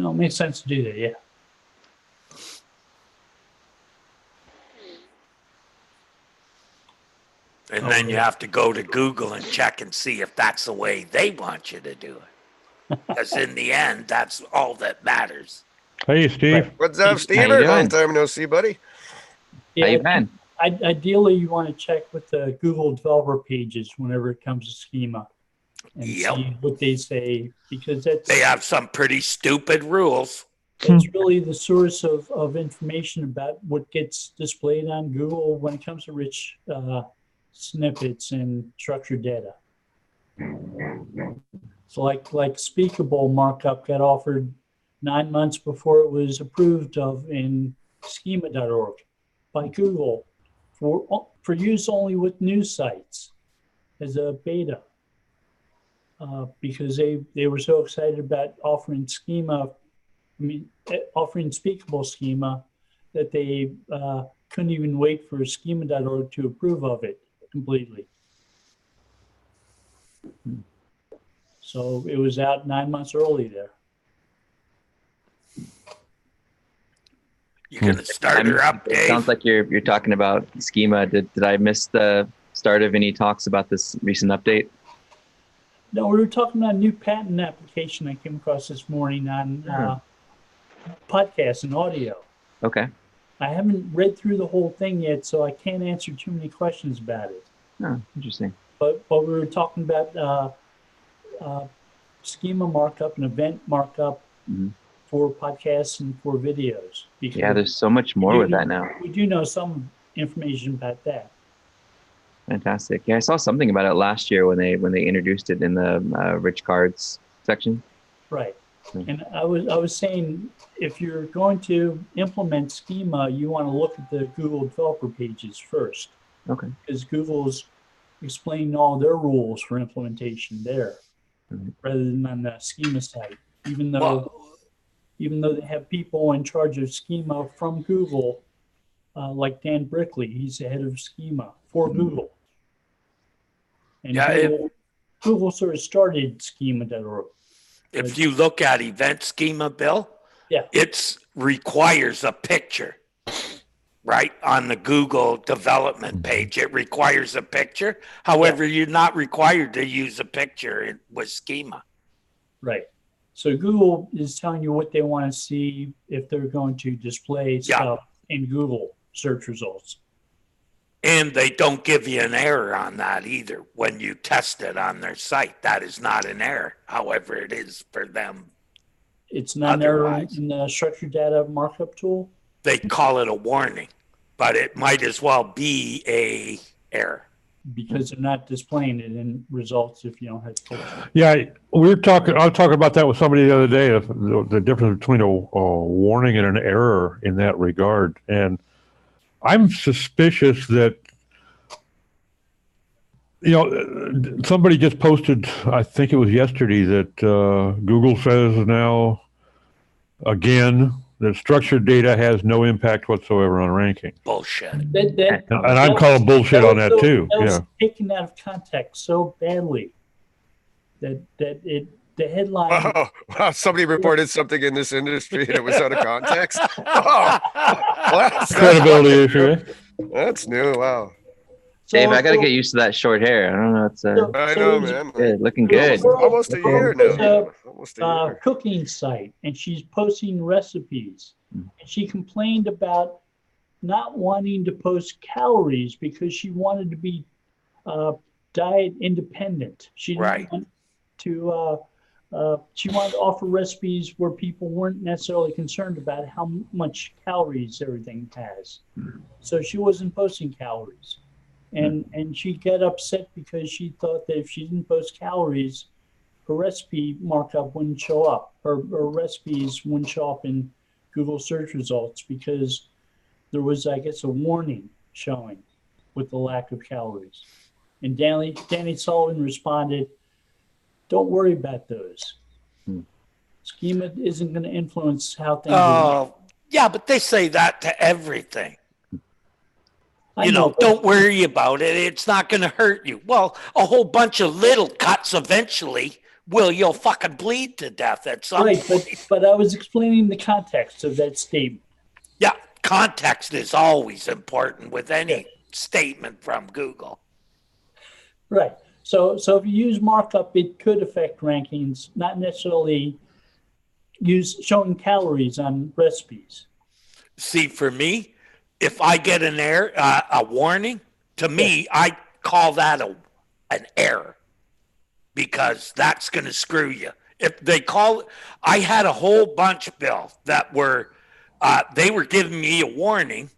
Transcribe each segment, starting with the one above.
No, it makes sense to do that, yeah. And then you have to go to Google and check and see if that's the way they want you to do it. Because in the end, that's all that matters. Hey, Steve. Right. What's up, Steve? Long time no see, buddy. Yeah, How you been? Ideally, you want to check with the Google developer pages whenever it comes to schema and see what they say, because they have some pretty stupid rules. It's really the source of information about what gets displayed on Google when it comes to rich snippets and structured data. So like speakable markup got offered 9 months before it was approved of in schema.org by Google for use only with news sites as a beta, because they were so excited about offering schema. Offering speakable schema that they couldn't even wait for schema.org to approve of it completely. So it was out 9 months early there. You're gonna start her up, Dave. It sounds like you're talking about schema. Did I miss the start of any talks about this recent update? No, we were talking about a new patent application I came across this morning on podcast and audio. Okay. I haven't read through the whole thing yet, so I can't answer too many questions about it. Oh, interesting. But we were talking about schema markup and event markup for podcasts and for videos. Yeah, there's so much more with that now. We do know some information about that. Fantastic. Yeah, I saw something about it last year when they introduced it in the rich cards section. Right. And I was saying, if you're going to implement schema, you want to look at the Google developer pages first. Okay. Because Google's explaining all their rules for implementation there, rather than on the schema site. Even though they have people in charge of schema from Google, like Dan Brickley, he's the head of schema for Google. And Google sort of started schema.org. If you look at event schema, Bill, it requires a picture, right? On the Google development page, it requires a picture. However, you're not required to use a picture with schema. Right. So Google is telling you what they want to see if they're going to display stuff in Google search results. And they don't give you an error on that either when you test it on their site. That is not an error. However, it is for them. It's not an error in the structured data markup tool? They call it a warning, but it might as well be a error. Because they're not displaying it in results if you don't have picture. Yeah, I was talking about that with somebody the other day, the difference between a warning and an error in that regard. And I'm suspicious that, somebody just posted, I think it was yesterday, that Google says now, again, that structured data has no impact whatsoever on ranking. Bullshit. And I'm calling bullshit on that too. That was taken out of context so badly that the headline. Wow, somebody reported something in this industry and it was out of context. Oh, well, credibility issue. That's new. Wow. Dave, I got to get used to that short hair. I don't know. It's I know, man. Good, looking good. Almost a year now. Almost a year. Cooking site, and she's posting recipes. And she complained about not wanting to post calories because she wanted to be diet independent. She didn't want to. She wanted to offer recipes where people weren't necessarily concerned about how much calories everything has. So she wasn't posting calories. And she got upset because she thought that if she didn't post calories, her recipe markup wouldn't show up. Her recipes wouldn't show up in Google search results because there was, I guess, a warning showing with the lack of calories. And Danny Sullivan responded, "Don't worry about those. Schema isn't going to influence how things are." Yeah, but they say that to everything. Don't worry about it. It's not going to hurt you. Well, a whole bunch of little cuts eventually Well, you'll fucking bleed to death at some Right, point. but I was explaining the context of that statement. Yeah, context is always important with any statement from Google. Right. So if you use markup, it could affect rankings, not necessarily showing calories on recipes. See, for me, if I get a warning, to me, I call that an error, because that's going to screw you. If they I had a whole bunch, Bill, that were, they were giving me a warning,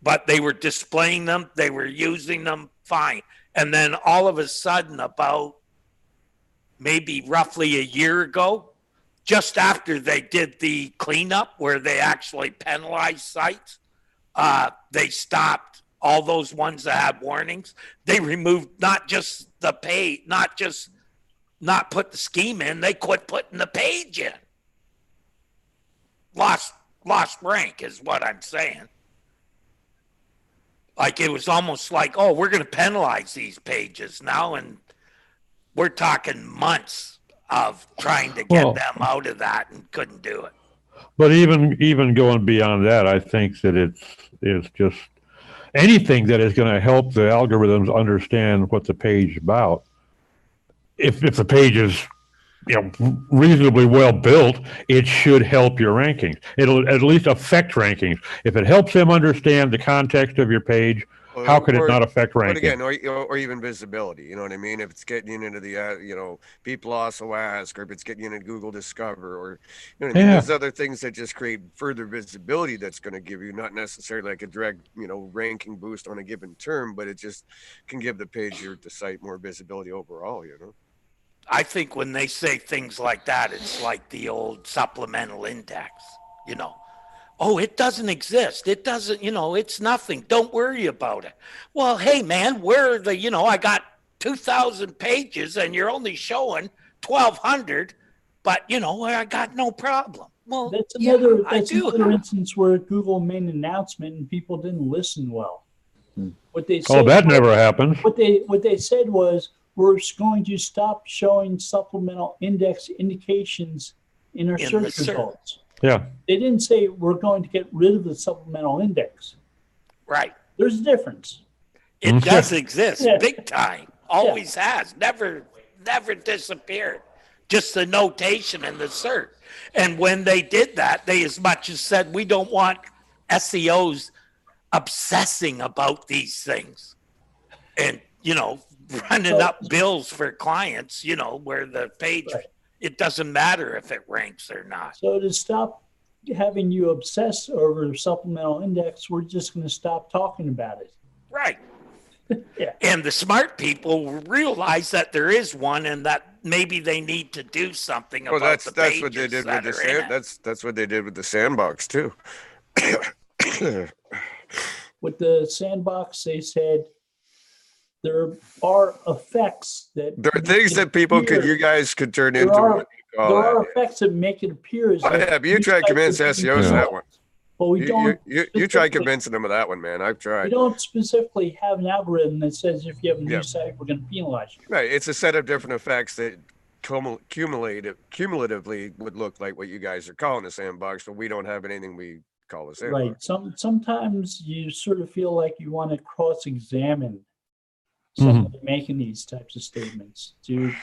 but they were displaying them, they were using them fine. And then all of a sudden, about maybe roughly a year ago, just after they did the cleanup where they actually penalized sites, they stopped all those ones that had warnings. They removed not just the page, not put the scheme in, they quit putting the page in. Lost rank is what I'm saying. Like, it was almost like, oh, we're going to penalize these pages now, and we're talking months of trying to get them out of that and couldn't do it. But even going beyond that, I think that it's just anything that is going to help the algorithms understand what the page is about. If the page is reasonably well built, it should help your rankings. It'll at least affect rankings. If it helps them understand the context of your page, how could it not affect rankings? But again, or even visibility. You know what I mean? If it's getting you into the people also ask, or if it's getting you into Google Discover, or you know what I mean? There's other things that just create further visibility that's going to give you not necessarily like a direct ranking boost on a given term, but it just can give the page or the site more visibility overall. I think when they say things like that, it's like the old supplemental index, Oh, it doesn't exist. It doesn't, it's nothing. Don't worry about it. Well, hey, man, I got 2,000 pages and you're only showing 1,200, but, I got no problem. Well, that's another instance where Google made an announcement and people didn't listen well. What they said, that never happened. What they said was, we're going to stop showing supplemental index indications in our search results. Yeah. They didn't say we're going to get rid of the supplemental index. Right. There's a difference. It does exist, big time. Always has. Never disappeared. Just the notation in the search. And when they did that, they as much as said, we don't want SEOs obsessing about these things. And, running up bills for clients, where the page, it doesn't matter if it ranks or not. So to stop having you obsess over supplemental index, we're just going to stop talking about it. Right. And the smart people realize that there is one and that maybe they need to do something about the pages. That's what they did with the that's what they did with the sandbox too. With the sandbox, they said there are effects that there are things that you guys could turn into. There are effects that make it appear as but you try to convince SEOs that one. Well, we don't. You try convincing them of that one, man. I've tried. We don't specifically have an algorithm that says if you have a new site, we're going to penalize you. Right. It's a set of different effects that cumulatively would look like what you guys are calling a sandbox, but we don't have anything we call a sandbox. Right. Sometimes you sort of feel like you want to cross-examine somebody making these types of statements to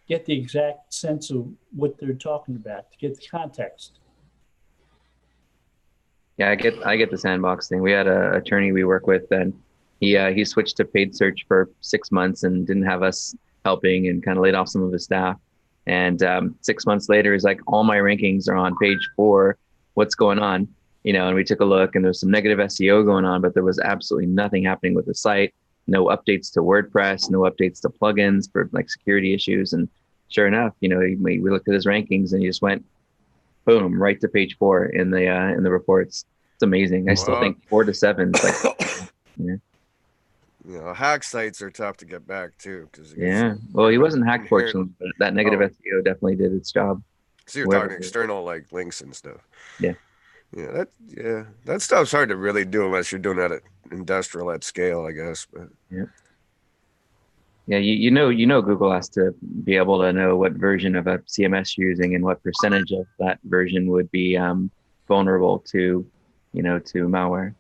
get the exact sense of what they're talking about, to get the context. Yeah, I get the sandbox thing. We had an attorney we work with, and he switched to paid search for 6 months and didn't have us helping, and kind of laid off some of his staff. And 6 months later, he's like, all my rankings are on page 4. What's going on? And we took a look, and there's some negative SEO going on, but there was absolutely nothing happening with the site. No updates to WordPress, no updates to plugins for like security issues. And sure enough, we looked at his rankings and he just went, boom, right to page 4 in the reports. It's amazing. I still think 4 to 7 is like, hack sites are tough to get back too. Well, he wasn't hacked, fortunately, but that negative SEO definitely did its job. So you're talking external like links and stuff. That stuff's hard to really do unless you're doing that at industrial at scale, I guess. But Yeah, you know, Google has to be able to know what version of a CMS you're using and what percentage of that version would be vulnerable to, to malware.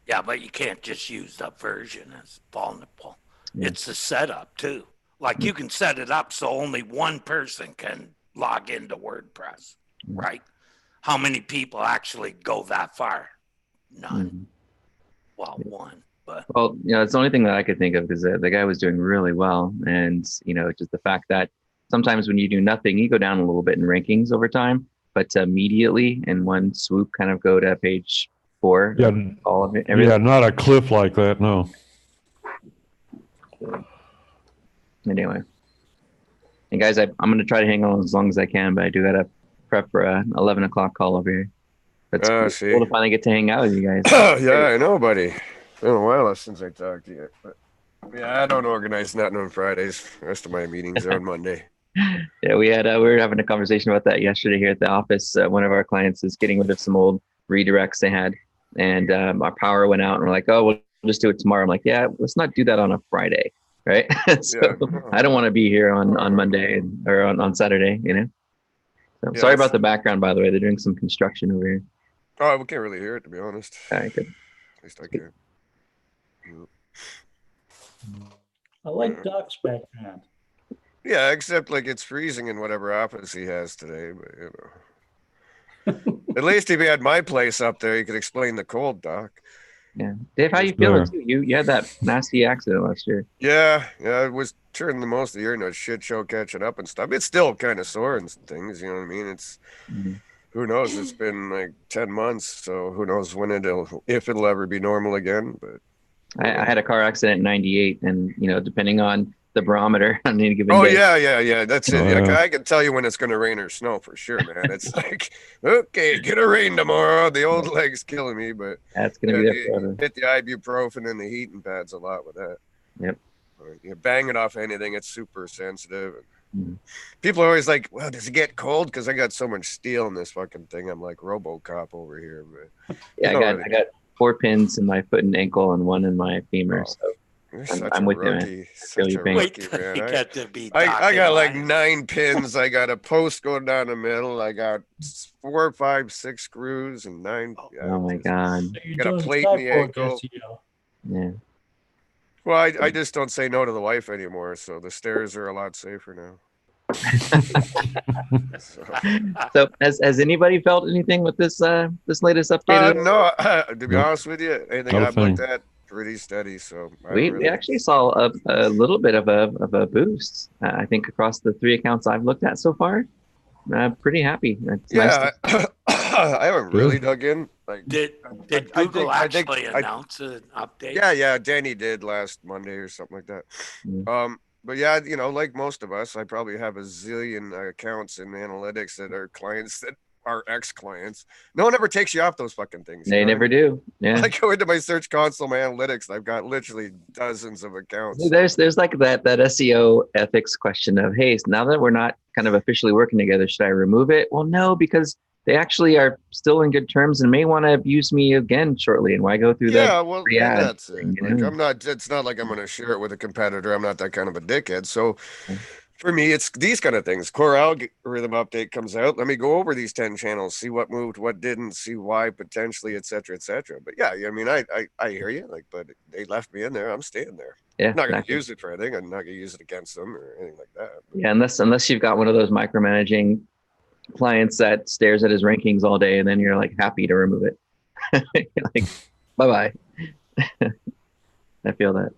Yeah, but you can't just use the version as vulnerable. Yeah. It's the setup too. Like you can set it up so only one person can log into WordPress, right? How many people actually go that far? None. Well, one. But well, it's the only thing that I could think of because the guy was doing really well, and just the fact that sometimes when you do nothing, you go down a little bit in rankings over time, but immediately in one swoop, kind of go to page 4. Yeah, all of it. Everything. Yeah, not a cliff like that. No. Anyway, and guys, I'm going to try to hang on as long as I can, but I do got to prep for a 11 o'clock call over here. It's cool to finally get to hang out with you guys. Yeah, I know, buddy. Been a while since I talked to you. But yeah, I don't organize nothing on Fridays. The rest of my meetings are on Monday. Yeah, we were having a conversation about that yesterday here at the office. One of our clients is getting rid of some old redirects they had, and our power went out, and we're like, oh, we'll just do it tomorrow. I'm like, yeah, let's not do that on a Friday, right? So I don't want to be here on Monday or on Saturday, So sorry about the background, by the way. They're doing some construction over here. Oh, we can't really hear it, to be honest. All right, good. At least I can. I like Doc's background. Yeah, except like it's freezing in whatever office he has today, but at least if he had my place up there, he could explain the cold, Doc. Yeah, Dave, how you feeling too? You had that nasty accident last year. Yeah, I was turning the most of the year into a shit show catching up and stuff. It's still kind of sore and things, you know what I mean? It's who knows? It's been like 10 months, so who knows if it'll ever be normal again. But I had a car accident in '98, and depending on the barometer on any given day. Yeah. That's it. I can tell you when it's going to rain or snow for sure, man. It's like, okay, get a rain tomorrow. The old leg's killing me, but that's going to be there forever. Hit the ibuprofen and the heating pads a lot with that. Yep. You bang it off anything, it's super sensitive. People are always like, well, does it get cold? Because I got so much steel in this fucking thing. I'm like RoboCop over here. But yeah, I got 4 pins in my foot and ankle and 1 in my femur. So I'm with you, man. I got like 9 pins. I got a post going down the middle. I got 4, 5, 6 screws and 9. Oh my God. So got a plate in the ankle. Yeah. Well, I just don't say no to the wife anymore. So the stairs are a lot safer now. So has anybody felt anything with this latest update? No, to be honest with you, anything I've looked at, pretty steady. So we actually saw a little bit of a boost. I think across the 3 accounts I've looked at so far. Pretty happy. It's nice I haven't really dug in. Like, did Google actually announce an update? Yeah, Danny did last Monday or something like that. But yeah, like most of us, I probably have a zillion accounts in analytics that are clients that are ex-clients. No one ever takes you off those fucking things. They never do. Yeah. I go into my search console, my analytics, I've got literally dozens of accounts. There's like that SEO ethics question of, hey, now that we're not kind of officially working together, should I remove it? Well, no, because they actually are still in good terms and may want to abuse me again shortly. And why go through that? Yeah, well, that's it. Like, it's not like I'm going to share it with a competitor. I'm not that kind of a dickhead. So for me, it's these kind of things. Core algorithm update comes out. Let me go over these 10 channels, see what moved, what didn't, see why potentially, et cetera, et cetera. But yeah, I mean, I hear you. Like, but they left me in there. I'm staying there. Yeah, I'm not going to use it for anything. I'm not going to use it against them or anything like that. But, yeah, unless you've got one of those micromanaging clients that stares at his rankings all day, and then you're like happy to remove it. Like, bye-bye. I feel that.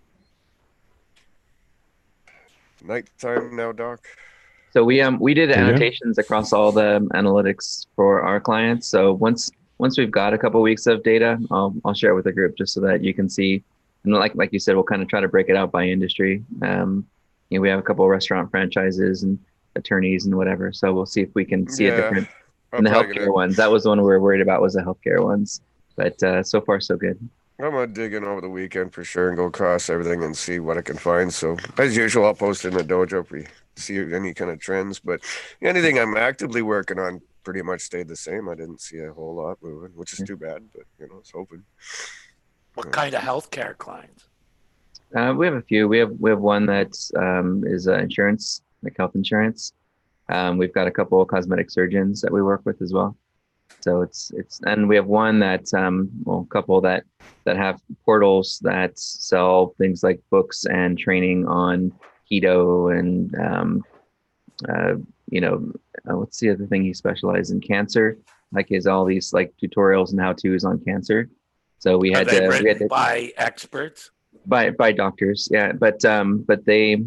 Nighttime now, Doc. So we did annotations across all the analytics for our clients. So once we've got a couple of weeks of data, I'll share it with the group just so that you can see. And like you said, we'll kind of try to break it out by industry. We have a couple of restaurant franchises and attorneys and whatever. So we'll see if we can see a difference in the healthcare ones. That was the one we were worried about, was the healthcare ones. But so far, so good. I'm going to dig in over the weekend for sure and go across everything and see what I can find. So as usual, I'll post in the dojo if we see any kind of trends. But anything I'm actively working on pretty much stayed the same. I didn't see a whole lot moving, which is too bad, but I was hoping. What kind of healthcare clients? We have a few. We have one that is insurance, like health insurance. We've got a couple of cosmetic surgeons that we work with as well. So and we have one that a couple that have portals that sell things like books and training on keto and what's the other thing he specializes in? Cancer. Like his all these like tutorials and how to's on cancer. So we had to by experts. By doctors, yeah, but they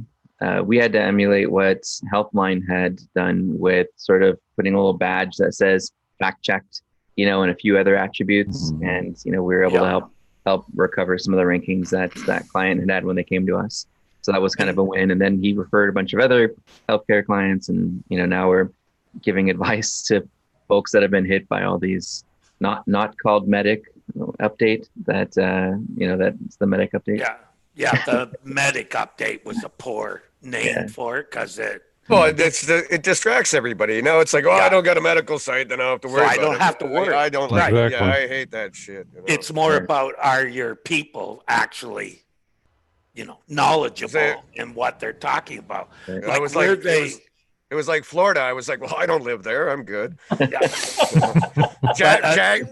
we had to emulate what Healthline had done with sort of putting a little badge that says fact checked, and a few other attributes, and we were able to help recover some of the rankings that client had when they came to us. So that was kind of a win. And then he referred a bunch of other healthcare clients, and now we're giving advice to folks that have been hit by all these not called medic update that's the medic update. Yeah, the medic update was a poor name for it because it distracts everybody. It's like, I don't got a medical site, then I don't have to worry about it. I don't have to worry. I don't like it. Yeah, I hate that shit. It's more about, are your people actually knowledgeable in what they're talking about? Right. It was like Florida. I was like, well, I don't live there. I'm good.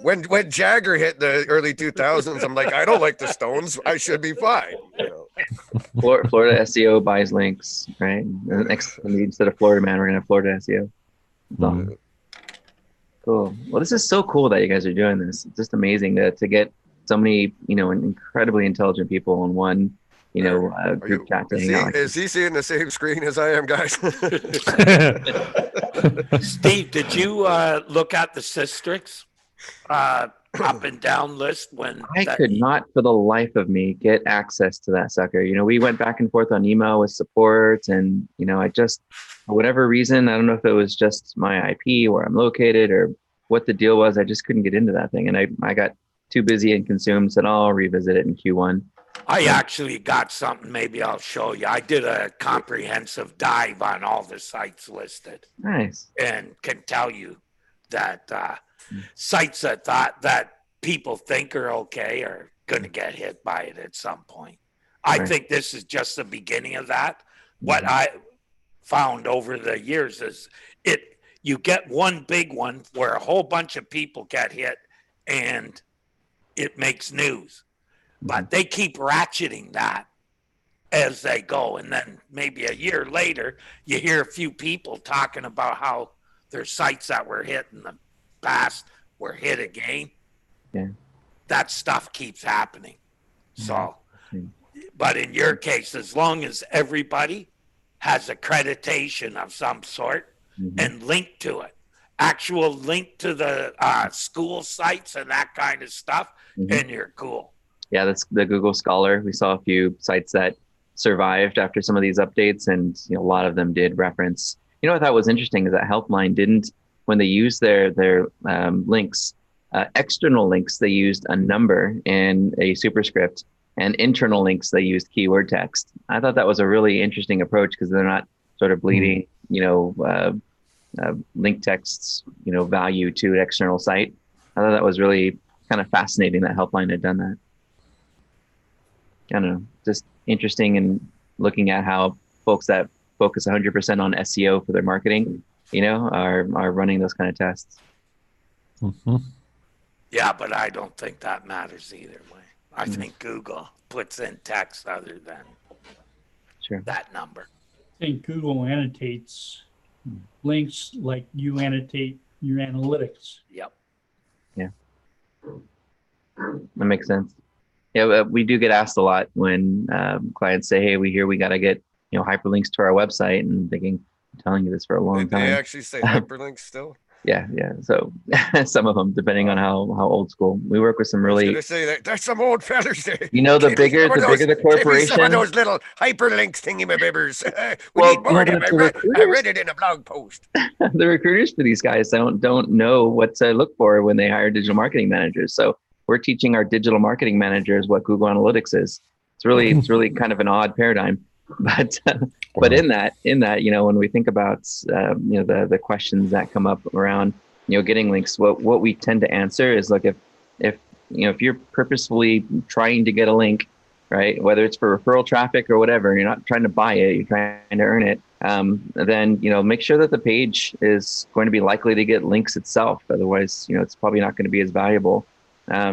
When Jagger hit the early 2000s, I'm like, I don't like the Stones. I should be fine. Florida SEO buys links, right? Instead of Florida Man, we're gonna have Florida SEO. Cool. Well, this is so cool that you guys are doing this. It's just amazing to get so many, incredibly intelligent people on one. Group chat. Is he seeing the same screen as I am, guys? Steve, did you look at the Systrix up and down list when I could not for the life of me get access to that sucker? We went back and forth on email with support, and I just, for whatever reason, I don't know if it was just my IP, where I'm located, or what the deal was. I just couldn't get into that thing, and I got too busy and consumed, said I'll revisit it in Q1. I actually got something. Maybe I'll show you. I did a comprehensive dive on all the sites listed. Nice. And can tell you that sites that people think are okay are going to get hit by it at some point. I think this is just the beginning of that. What I found over the years is you get one big one where a whole bunch of people get hit and it makes news. But they keep ratcheting that as they go. And then maybe a year later, you hear a few people talking about how their sites that were hit in the past were hit again. Yeah. That stuff keeps happening. So, but in your case, as long as everybody has accreditation of some sort and link to it, actual link to the school sites and that kind of stuff, and you're cool. Yeah, that's the Google Scholar. We saw a few sites that survived after some of these updates, and a lot of them did reference. What I thought was interesting is that Healthline didn't, when they used their links, external links, they used a number and a superscript, and internal links they used keyword text. I thought that was a really interesting approach because they're not sort of bleeding, link texts, value to an external site. I thought that was really kind of fascinating that Healthline had done that. I don't know, just interesting, and looking at how folks that focus 100% on SEO for their marketing, are running those kind of tests. Yeah, but I don't think that matters either way. I think Google puts in text other than that number. I think Google annotates links like you annotate your analytics. Yep. Yeah. That makes sense. Yeah, we do get asked a lot when clients say, "Hey, we hear we got to get hyperlinks to our website," and I'm telling you this for a long time. They actually say hyperlinks still. Yeah. So some of them, depending on how old school. We work with some really. I was gonna say that there's some old fellas there. The bigger the corporation. Some of those little hyperlinks thingy-mabibbers. We need more of them. I read it in a blog post. The recruiters for these guys don't know what to look for when they hire digital marketing managers. So we're teaching our digital marketing managers what Google Analytics is. It's really kind of an odd paradigm, but in that, when we think about the questions that come up around getting links, what we tend to answer is like if you're purposefully trying to get a link, right? Whether it's for referral traffic or whatever, you're not trying to buy it, you're trying to earn it. Then, make sure that the page is going to be likely to get links itself. Otherwise, it's probably not going to be as valuable.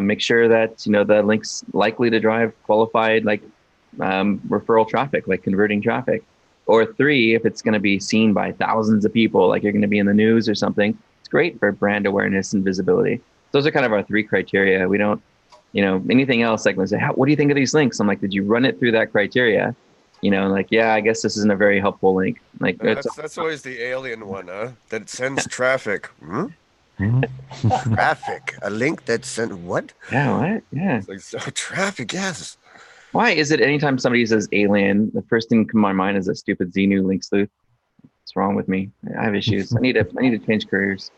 Make sure that, the link's likely to drive qualified, like referral traffic, like converting traffic. Or 3, if it's going to be seen by thousands of people, like you're going to be in the news or something, it's great for brand awareness and visibility. Those are kind of our 3 criteria. We don't, anything else, like, say, what do you think of these links? I'm like, did you run it through that criteria? Like, yeah, I guess this isn't a very helpful link. Like, that's always the alien one, huh? That sends traffic. Traffic, a link that sent what? Yeah, what? Yeah. It's like, so traffic, yes. Why is it anytime somebody says alien, the first thing to my mind is a stupid Xenu link sleuth? What's wrong with me? I have issues. I need to change careers.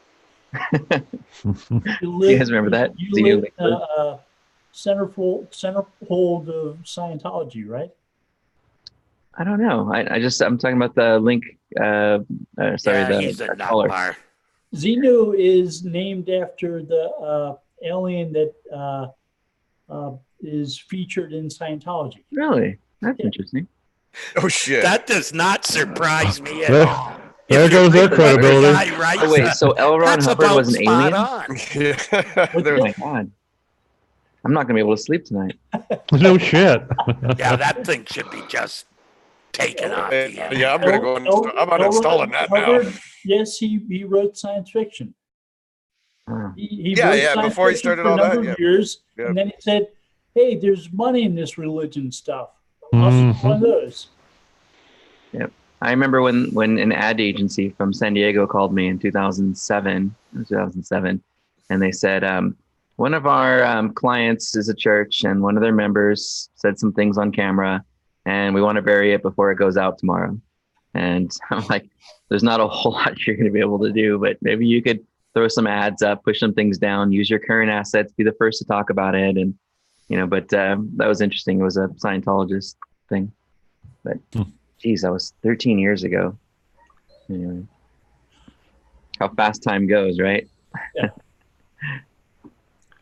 You guys remember that? You live centerfold of Scientology, right? I don't know. I'm talking about the link. He's a nut bar. Xenu is named after the alien that is featured in Scientology. Really? That's interesting. Oh shit! That does not surprise me at all. There goes their credibility. Wait, so L. Ron Hubbard was an alien? Oh my God. I'm not going to be able to sleep tonight. No shit. Yeah, that thing should be just taken off. Yeah, I'm going to go. I'm uninstalling that now. Yes, he wrote science fiction. He wrote science before he started for all a number that. Of years, and then he said, "Hey, there's money in this religion stuff. I'll one of those." Yep. I remember when an ad agency from San Diego called me in 2007, and they said, one of our clients is a church, and one of their members said some things on camera, and we want to bury it before it goes out tomorrow. And I'm like, there's not a whole lot you're going to be able to do, but maybe you could throw some ads up, push some things down, use your current assets, be the first to talk about it. And, but that was interesting. It was a Scientologist thing, but geez, that was 13 years ago. Anyway, how fast time goes, right? Yeah.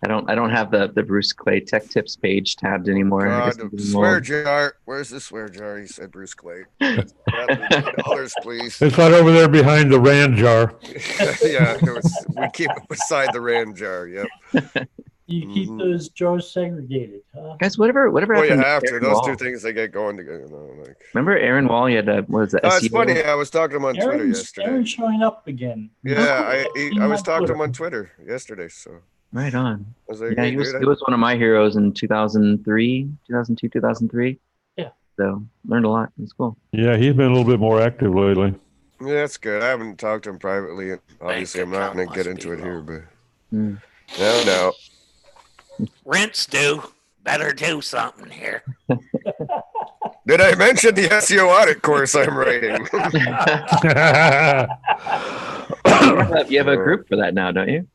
I don't have the Bruce Clay Tech Tips page tabbed anymore. God, swear jar. Where's the swear jar? He said Bruce Clay. $1, please. It's right over there behind the Rand jar. Yeah, we keep it beside the Rand jar. Yep. You keep those jars segregated, huh? Guys, whatever. Well, you have to. Those two things, they get going together. Remember Aaron Wall? He had what was that? It's funny. I was talking to him on Twitter yesterday. Aaron's showing up again. Yeah, I was talking to him on Twitter yesterday. So. Right on. Like, yeah, he was one of my heroes in 2002, 2003. Yeah. So learned a lot. It's cool. Yeah, he's been a little bit more active lately. Yeah, that's good. I haven't talked to him privately. Obviously, I'm not going to get into it here, but no. Rents due. Better do something here. Did I mention the SEO audit course I'm writing? You have a group for that now, don't you?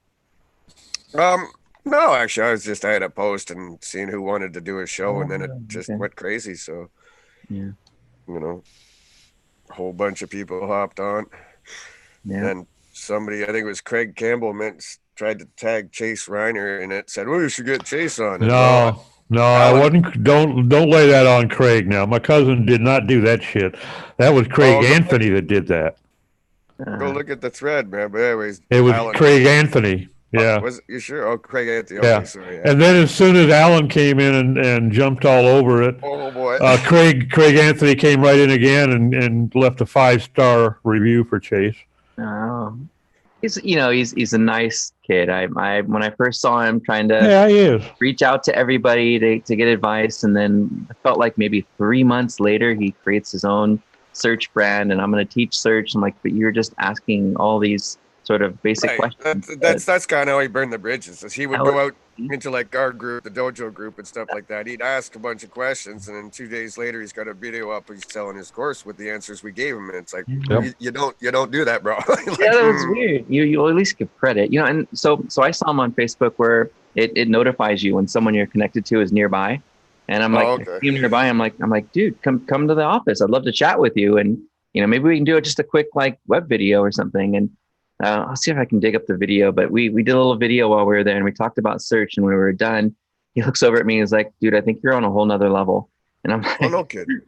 No, actually, I had a post and seeing who wanted to do a show, and then it just went crazy. So, yeah, a whole bunch of people hopped on. Yeah. And somebody, I think it was Craig Campbell, tried to tag Chase Reiner, and it said, "Well, you should get Chase on." No, I wouldn't. Don't lay that on Craig now. My cousin did not do that shit. That was Craig Anthony that did that. Go look at the thread, man. But anyways, it was Craig Anthony. Yeah. Was you sure? Oh, Craig Anthony. Yeah. Okay, sorry, And then as soon as Alan came in and jumped all over it, oh boy, Craig Anthony came right in again and left a 5-star review for Chase. Oh, he's a nice kid. I when I first saw him trying to he is. Reach out to everybody to get advice, and then I felt like maybe 3 months later he creates his own search brand, and I'm going to teach search. I'm like, but you're just asking all these sort of basic questions. That's kind of how he burned the bridges. Is he would go out into like our group, the dojo group, and stuff like that. He'd ask a bunch of questions, and then 2 days later, he's got a video up. He's telling his course with the answers we gave him, and it's like you don't do that, bro. Like, yeah, that was weird. You at least give credit, and so I saw him on Facebook where it notifies you when someone you're connected to is nearby, and I'm like, I see him nearby. I'm like, dude, come to the office. I'd love to chat with you, and maybe we can do just a quick like web video or something, and. I'll see if I can dig up the video, but we did a little video while we were there, and we talked about search, and when we were done, he looks over at me and is like, dude, I think you're on a whole nother level. And I'm Oh, no kidding.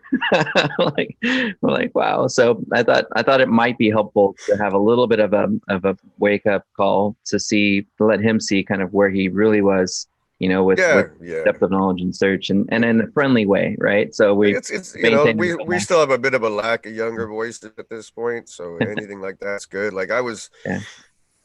like, wow. So I thought it might be helpful to have a little bit of a wake up call to let him see kind of where he really was, with depth of knowledge and search and in a friendly way, right? So it's we still have a bit of a lack of younger voices at this point, so anything like that's good. Like I was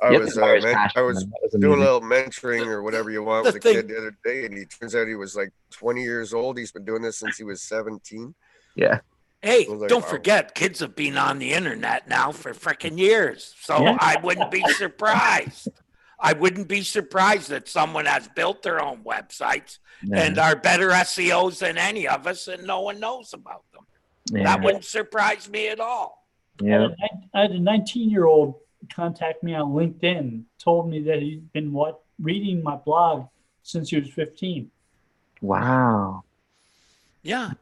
doing a little mentoring or whatever you want with a kid the other day, and he turns out he was like 20 years old. He's been doing this since he was 17. Yeah. Hey, don't forget, kids have been on the internet now for freaking years. So I wouldn't be surprised. I wouldn't be surprised that someone has built their own websites and are better SEOs than any of us, and no one knows about them. Yeah. That wouldn't surprise me at all. Yeah. I had a 19-year-old contact me on LinkedIn, told me that he'd been reading my blog since he was 15. Wow. Yeah,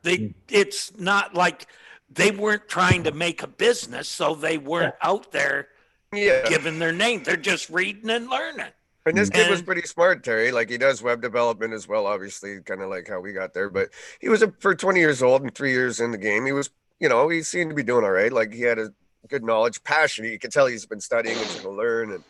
it's not like they weren't trying to make a business, so they weren't out there giving their name. They're just reading and learning. And this kid was pretty smart, Terry. Like he does web development as well, obviously, kind of like how we got there. But he was for 20 years old and 3 years in the game. He was, he seemed to be doing all right. Like he had a good knowledge, passion. You can tell he's been studying and to learn. And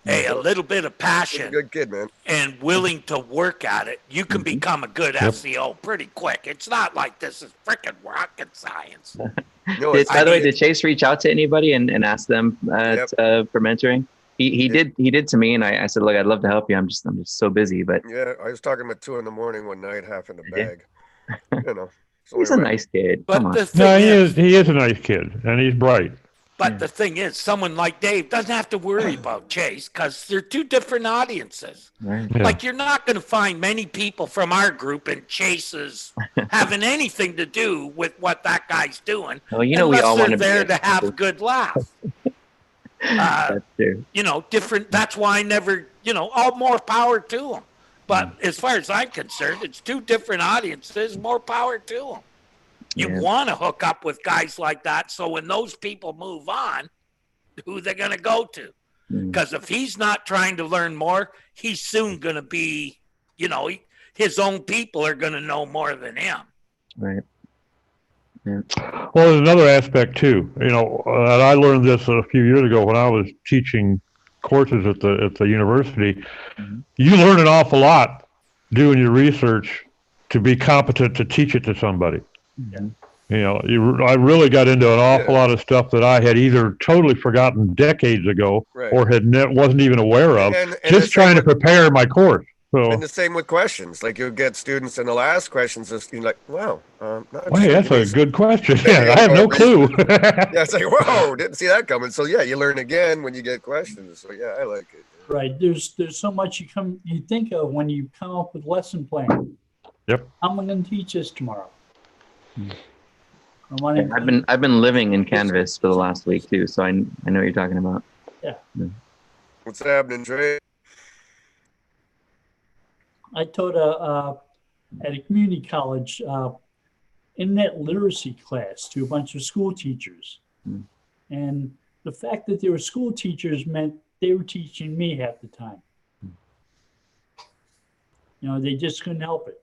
a little bit of passion, good kid, man, and willing to work at it, you can become a good SEO pretty quick. It's not like this is freaking rocket science. By the way, did Chase reach out to anybody and ask them for mentoring? He did to me, and I said, look, I'd love to help you. I'm just so busy. But I was talking at 2 a.m. one night, half in the bag. He's a nice kid. But he is a nice kid, and he's bright. But the thing is, someone like Dave doesn't have to worry about Chase because they're two different audiences. Right. Yeah. Like you're not going to find many people from our group in Chase's having anything to do with what that guy's doing. Well, we all want to be there to have a good laugh. That's true. Different. That's why I never, all more power to them. But as far as I'm concerned, it's two different audiences. More power to them. You want to hook up with guys like that, so when those people move on, who they're going to go to? Because if he's not trying to learn more, he's soon going to be, his own people are going to know more than him. Right. Yeah. Well, there's another aspect too. And I learned this a few years ago when I was teaching courses at the university. You learn an awful lot doing your research to be competent to teach it to somebody. I really got into an awful lot of stuff that I had either totally forgotten decades ago or wasn't even aware of, just trying to prepare my course. So, and the same with questions. Like you'll get students and they'll ask questions and you're like, wow, that's a good question. I have no clue. It's like, whoa, didn't see that coming. So you learn again when you get questions. So I like it. Right. There's so much you think of when you come up with lesson plan. Yep. I'm going to teach this tomorrow. I've been living in Canvas for the last week too, so I know what you're talking about. Yeah. What's happening, Trey? I taught at a community college internet literacy class to a bunch of school teachers, and the fact that they were school teachers meant they were teaching me half the time. They just couldn't help it.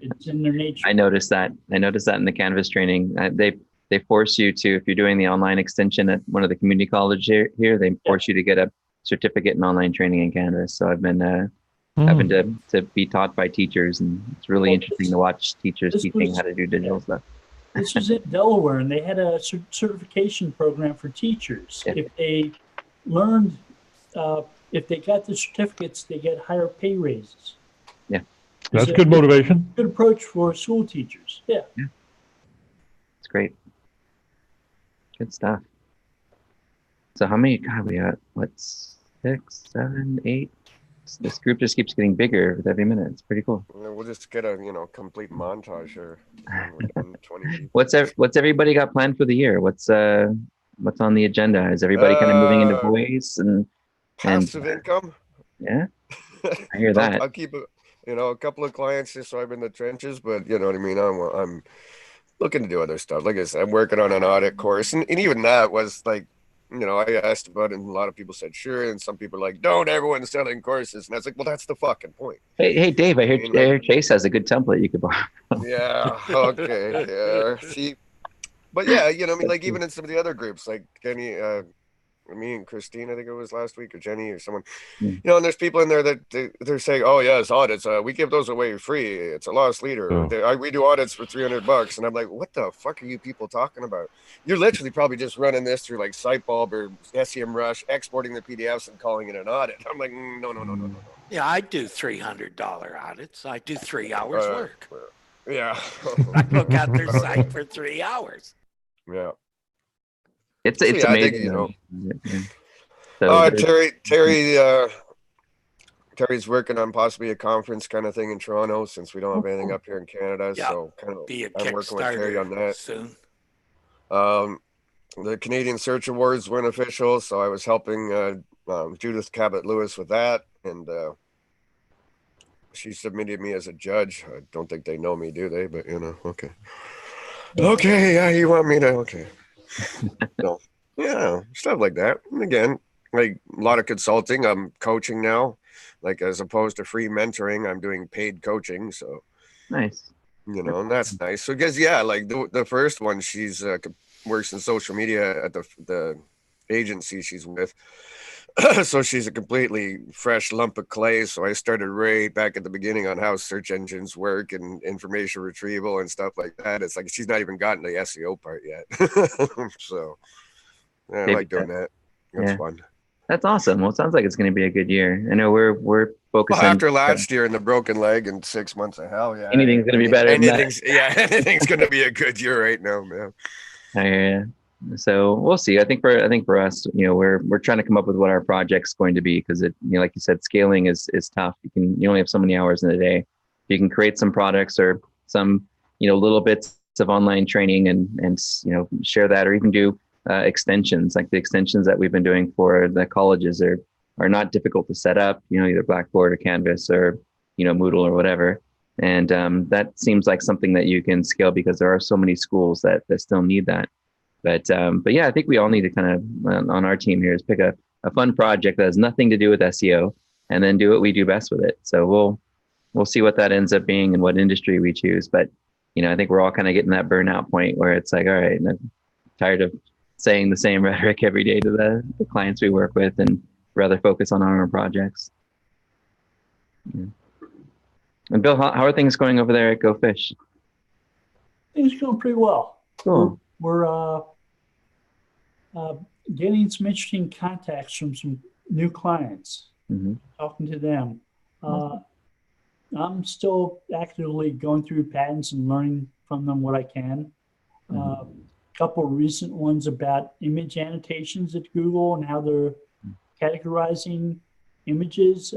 It's in their nature. I noticed that in the Canvas training. They force you to, if you're doing the online extension at one of the community colleges here, they force you to get a certificate in online training in Canvas. So I've been having to be taught by teachers, and it's really interesting to watch teachers teaching how to do digital stuff. This was in Delaware, and they had a certification program for teachers. If they learned, if they got the certificates, they get higher pay raises. Yeah. That's good motivation. Good approach for school teachers. Yeah. It's great. Good stuff. So how many, God, we got, 6, 7, 8? This group just keeps getting bigger with every minute. It's pretty cool. We'll just get a, complete montage here. 20 What's everybody got planned for the year? What's on the agenda? Is everybody kind of moving into voice and passive income? Yeah. I hear that. I'll keep it. A couple of clients just so I'm in the trenches, but you know what I mean? I'm looking to do other stuff. Like I said, I'm working on an audit course, and even that was like I asked about it, and a lot of people said sure, and some people are like, don't, everyone's selling courses, and I was like, well, that's the fucking point. Hey, Dave, I hear Chase has a good template you could borrow. Yeah, okay, yeah. See, but yeah, like even in some of the other groups, like Kenny, me and Christine, I think it was last week, or Jenny or someone, and there's people in there that they're saying, oh yes, audits, we give those away free. It's a loss leader. We do audits for $300. And I'm like, what the fuck are you people talking about? You're literally probably just running this through like Sitebulb or SEMrush, exporting the PDFs and calling it an audit. I'm like, no. Yeah, I do $300 audits. I do 3 hours work. Yeah. I look at their site for 3 hours. Yeah. It's amazing. Terry's working on possibly a conference kind of thing in Toronto, since we don't have anything up here in Canada. Yeah, so kind of I'm working with Terry on that soon. The Canadian Search Awards weren't official, so I was helping Judith Cabot-Lewis with that, and she submitted me as a judge. I don't think they know me, do they? But okay. Okay, yeah, you want me to? Okay. So, yeah, stuff like that. And again, like a lot of consulting. I'm coaching now, like as opposed to free mentoring, I'm doing paid coaching. So nice, and that's nice. So because like the first one, she's works in social media at the agency she's with. So she's a completely fresh lump of clay. So I started right back at the beginning on how search engines work and information retrieval and stuff like that. It's like she's not even gotten the SEO part yet. So I like doing that. That's fun. That's awesome. Well, it sounds like it's going to be a good year. I know we're focusing. Well, after last year and the broken leg and 6 months of hell, yeah. Anything's going to be better. Anything's going to be a good year right now, man. I hear you. So we'll see. I think for us, we're trying to come up with what our project's going to be, because it, like you said, scaling is tough. You only have so many hours in a day. You can create some products or some, little bits of online training and share that, or even do extensions. Like the extensions that we've been doing for the colleges are not difficult to set up, either Blackboard or Canvas or, Moodle or whatever. And that seems like something that you can scale, because there are so many schools that still need that. But yeah, I think we all need to kind of, on our team here, is pick a fun project that has nothing to do with SEO, and then do what we do best with it. So we'll see what that ends up being and what industry we choose. But, I think we're all kind of getting that burnout point where it's like, all right, I'm tired of saying the same rhetoric every day to the clients we work with, and rather focus on our own projects. Yeah. And Bill, how are things going over there at Go Fish? Things are going pretty well. Cool. We're getting some interesting contacts from some new clients, talking to them. I'm still actively going through patents and learning from them what I can. A couple of recent ones about image annotations at Google and how they're categorizing images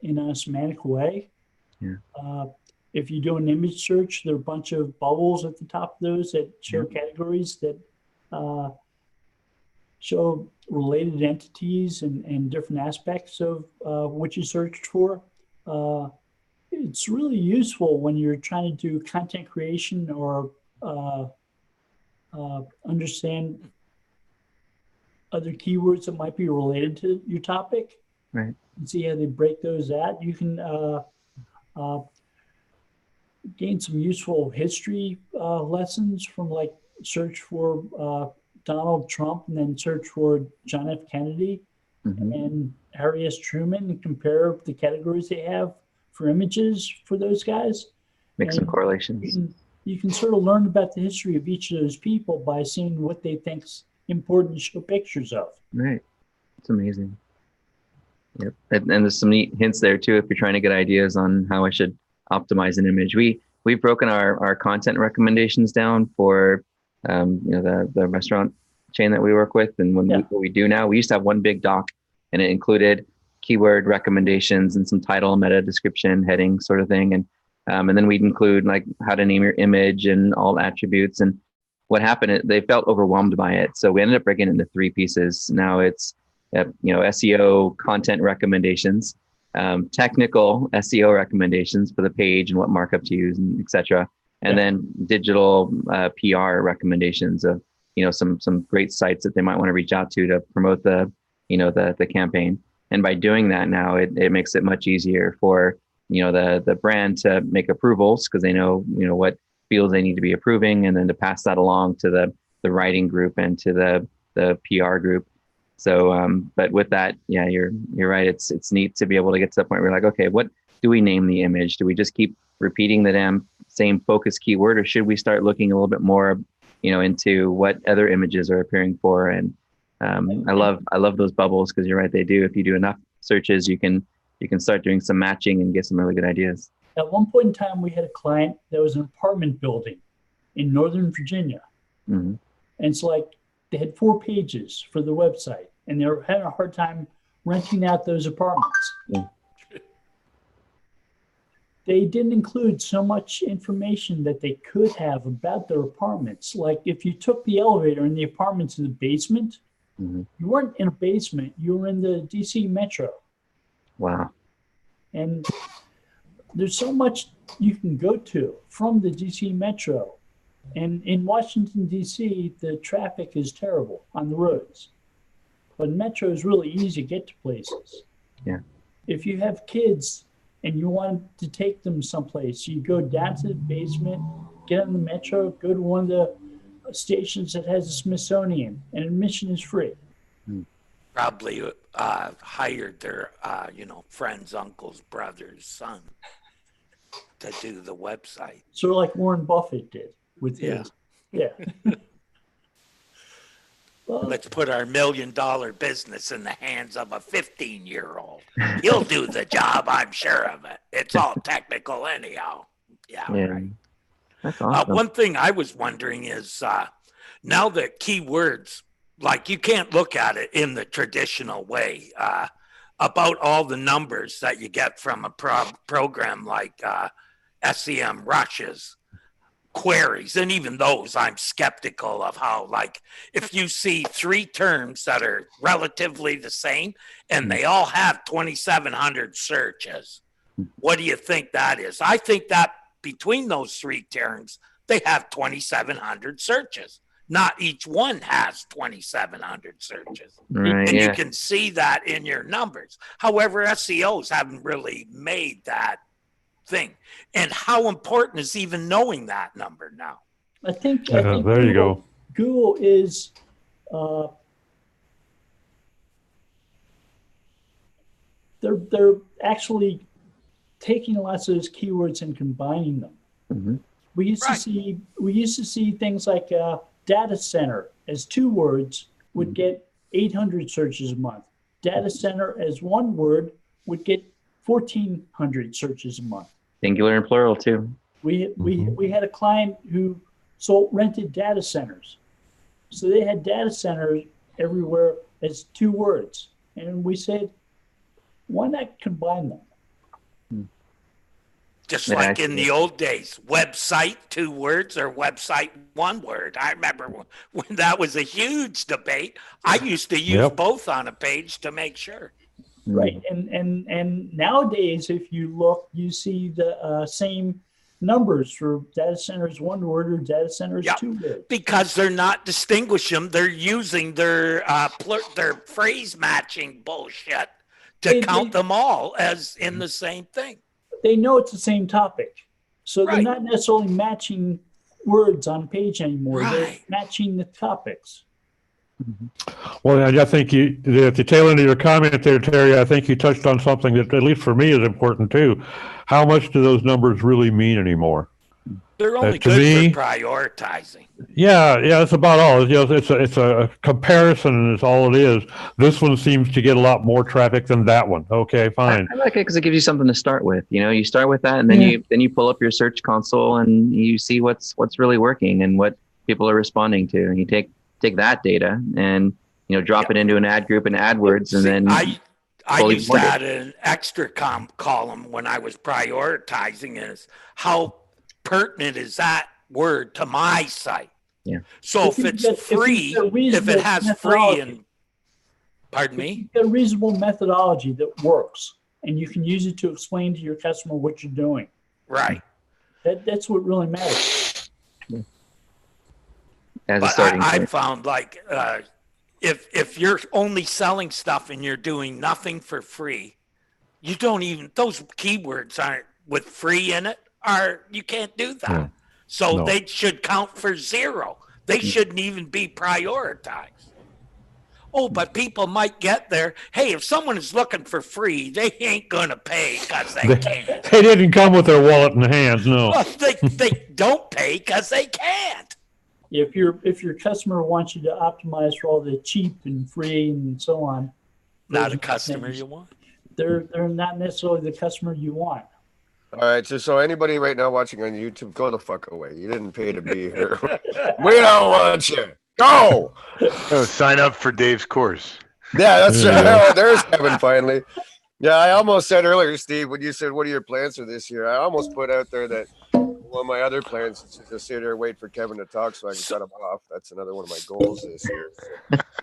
in a semantic way. Yeah. If you do an image search, there are a bunch of bubbles at the top of those that show categories that show related entities and different aspects of what you searched for. It's really useful when you're trying to do content creation or understand other keywords that might be related to your topic. Right. And see how they break those out. You can gain some useful history lessons from, like, search for Donald Trump and then search for John F. Kennedy and Harry S. Truman, and compare the categories they have for images for those guys. Make some correlations. You can sort of learn about the history of each of those people by seeing what they think's important to show pictures of. Right. It's amazing. Yep. And there's some neat hints there too, if you're trying to get ideas on how I should optimize an image. We've broken our content recommendations down for the restaurant chain that we work with, and what we do now, we used to have one big doc, and it included keyword recommendations and some title, meta description, heading sort of thing, and then we'd include like how to name your image and all attributes. And what happened, they felt overwhelmed by it, so we ended up breaking it into 3 pieces. Now it's SEO content recommendations, technical SEO recommendations for the page and what markup to use, and etc. And then digital PR recommendations of some great sites that they might want to reach out to promote the campaign. And by doing that now, it makes it much easier for, the brand to make approvals, because they know, what fields they need to be approving, and then to pass that along to the writing group and to the PR group. So, but with that, yeah, you're right. It's neat to be able to get to the point where we're like, okay, what do we name the image? Do we just keep repeating the same focus keyword, or should we start looking a little bit more, into what other images are appearing for? And I love those bubbles, because you're right, they do. If you do enough searches, you can start doing some matching and get some really good ideas. At one point in time, we had a client that was an apartment building in Northern Virginia. Mm-hmm. And it's like they had 4 pages for the website, and they were having a hard time renting out those apartments. Yeah. They didn't include so much information that they could have about their apartments. Like if you took the elevator in the apartments in the basement, mm-hmm. you weren't in a basement, you were in the DC Metro. Wow. And there's so much you can go to from the DC Metro. And in Washington, D.C., the traffic is terrible on the roads. But Metro is really easy to get to places. Yeah. If you have kids and you want to take them someplace, you go down to the basement, get on the Metro, go to one of the stations that has a Smithsonian, and admission is free. Probably hired their, friends, uncles, brothers, son to do the website. Sort of like Warren Buffett did with his. Yeah. Well, let's put our $1 million business in the hands of a 15-year-old. He'll do the job, I'm sure of it. It's all technical anyhow. Yeah. Right. That's awesome. One thing I was wondering is now that keywords, like you can't look at it in the traditional way about all the numbers that you get from a program like SEM Rushes. Queries, and even those I'm skeptical of how, like, if you see 3 terms that are relatively the same and they all have 2,700 searches, what do you think that is? I think that between those 3 terms they have 2,700 searches. Not each one has 2,700 searches. Right, and you can see that in your numbers. However, SEOs haven't really made that thing. And how important is even knowing that number now? I think there you go. Google is they're actually taking lots of those keywords and combining them. Mm-hmm. We used to see things like data center as 2 words would get 800 searches a month. Data center as 1 word would get 1,400 searches a month. Singular and plural too. We had a client who rented data centers. So they had data centers everywhere as 2 words. And we said, why not combine them? Just like in the old days, website 2 words or website 1 word. I remember when that was a huge debate. I used to use both on a page to make sure. Right. And nowadays, if you look, you see the same numbers for data centers 1 word or data centers 2 words. Because they're not distinguishing them. They're using their phrase matching bullshit to count them all as in the same thing. They know it's the same topic. So they're not necessarily matching words on a page anymore. They're matching the topics. Well, I think at the tail end of your comment there, Terry, I think you touched on something that, at least for me, is important too. How much do those numbers really mean anymore? They're only good for prioritizing. Yeah, that's about all. It's a comparison, and it's all it is. This one seems to get a lot more traffic than that one. Okay, fine. I like it because it gives you something to start with. You start with that, and then you pull up your search console and you see what's really working and what people are responding to, and you take that data and drop it into an ad group and AdWords, and then I used to add an extra column when I was prioritizing is how pertinent is that word to my site. Yeah. So if it's free, if it has free and pardon me, you've got a reasonable methodology that works, and you can use it to explain to your customer what you're doing. Right. That's what really matters. as a But starting I point. found like if you're only selling stuff and you're doing nothing for free, you don't even, those keywords aren't with free in it, you can't do that. No. So No. they should count for zero. They shouldn't even be prioritized. Oh, but people might get there. Hey, if someone is looking for free, they ain't gonna pay because they can't. They didn't come with their wallet in hand, no. Well, they don't pay because they can't. If your customer wants you to optimize for all the cheap and free and so on, Not those a customer things, you want. they're not necessarily the customer you want. All right, so anybody right now watching on YouTube, go the fuck away. You didn't pay to be here. We don't want you. Go. Oh, sign up for Dave's course. Yeah, that's Yeah. oh, there's Kevin finally. Yeah, I almost said earlier, Steve, when you said what are your plans for this year, I almost put out there that one of my other plans is to just sit here and wait for Kevin to talk so I can cut him off. That's another one of my goals this year.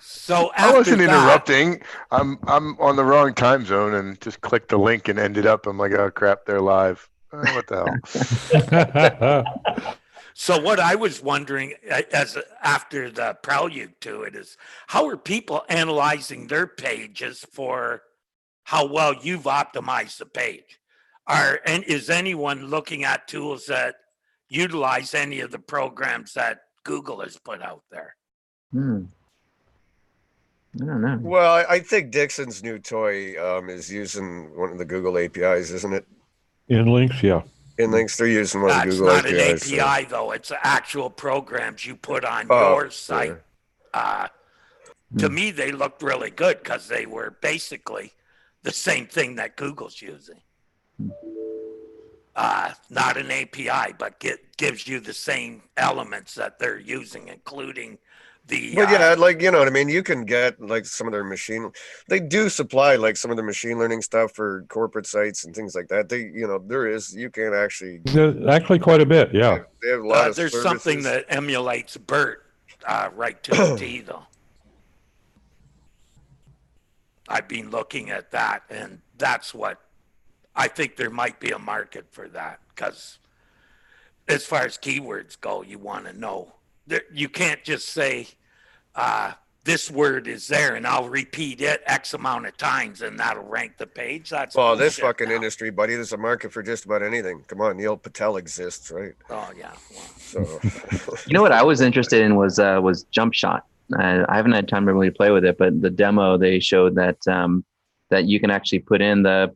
So I wasn't after that, interrupting. I'm on the wrong time zone and just clicked the link and ended up. I'm like, oh crap, they're live. Oh, what the hell? So what I was wondering as after the prelude to it is how are people analyzing their pages for how well you've optimized the page? And is anyone looking at tools that utilize any of the programs that Google has put out there? I don't know. Well, I think Dixon's new toy is using one of the Google APIs, isn't it? In links, yeah. Inlinks, they're using one of the That's Google not APIs. an API though. It's actual programs you put on Oh, your site. yeah. To me, they looked really good because they were basically the same thing that Google's using. Not an API, but gives you the same elements that they're using, including the. But yeah, like, you know what I mean? You can get like some of their they do supply like some of the machine learning stuff for corporate sites and things like that. You can actually. Actually, quite a bit, yeah. They have a lot of there's services. something that emulates BERT right to the T, though. I've been looking at that, and that's what I think there might be a market for that because as far as keywords go, you want to know. You can't just say this word is there and I'll repeat it X amount of times and that'll rank the page. That's this fucking now. industry, buddy. There's a market for just about anything. Come on, Neil Patel exists, right? Oh yeah. Well, So You know what I was interested in was Jump Shot. I haven't had time to really play with it, but the demo they showed that that you can actually put in the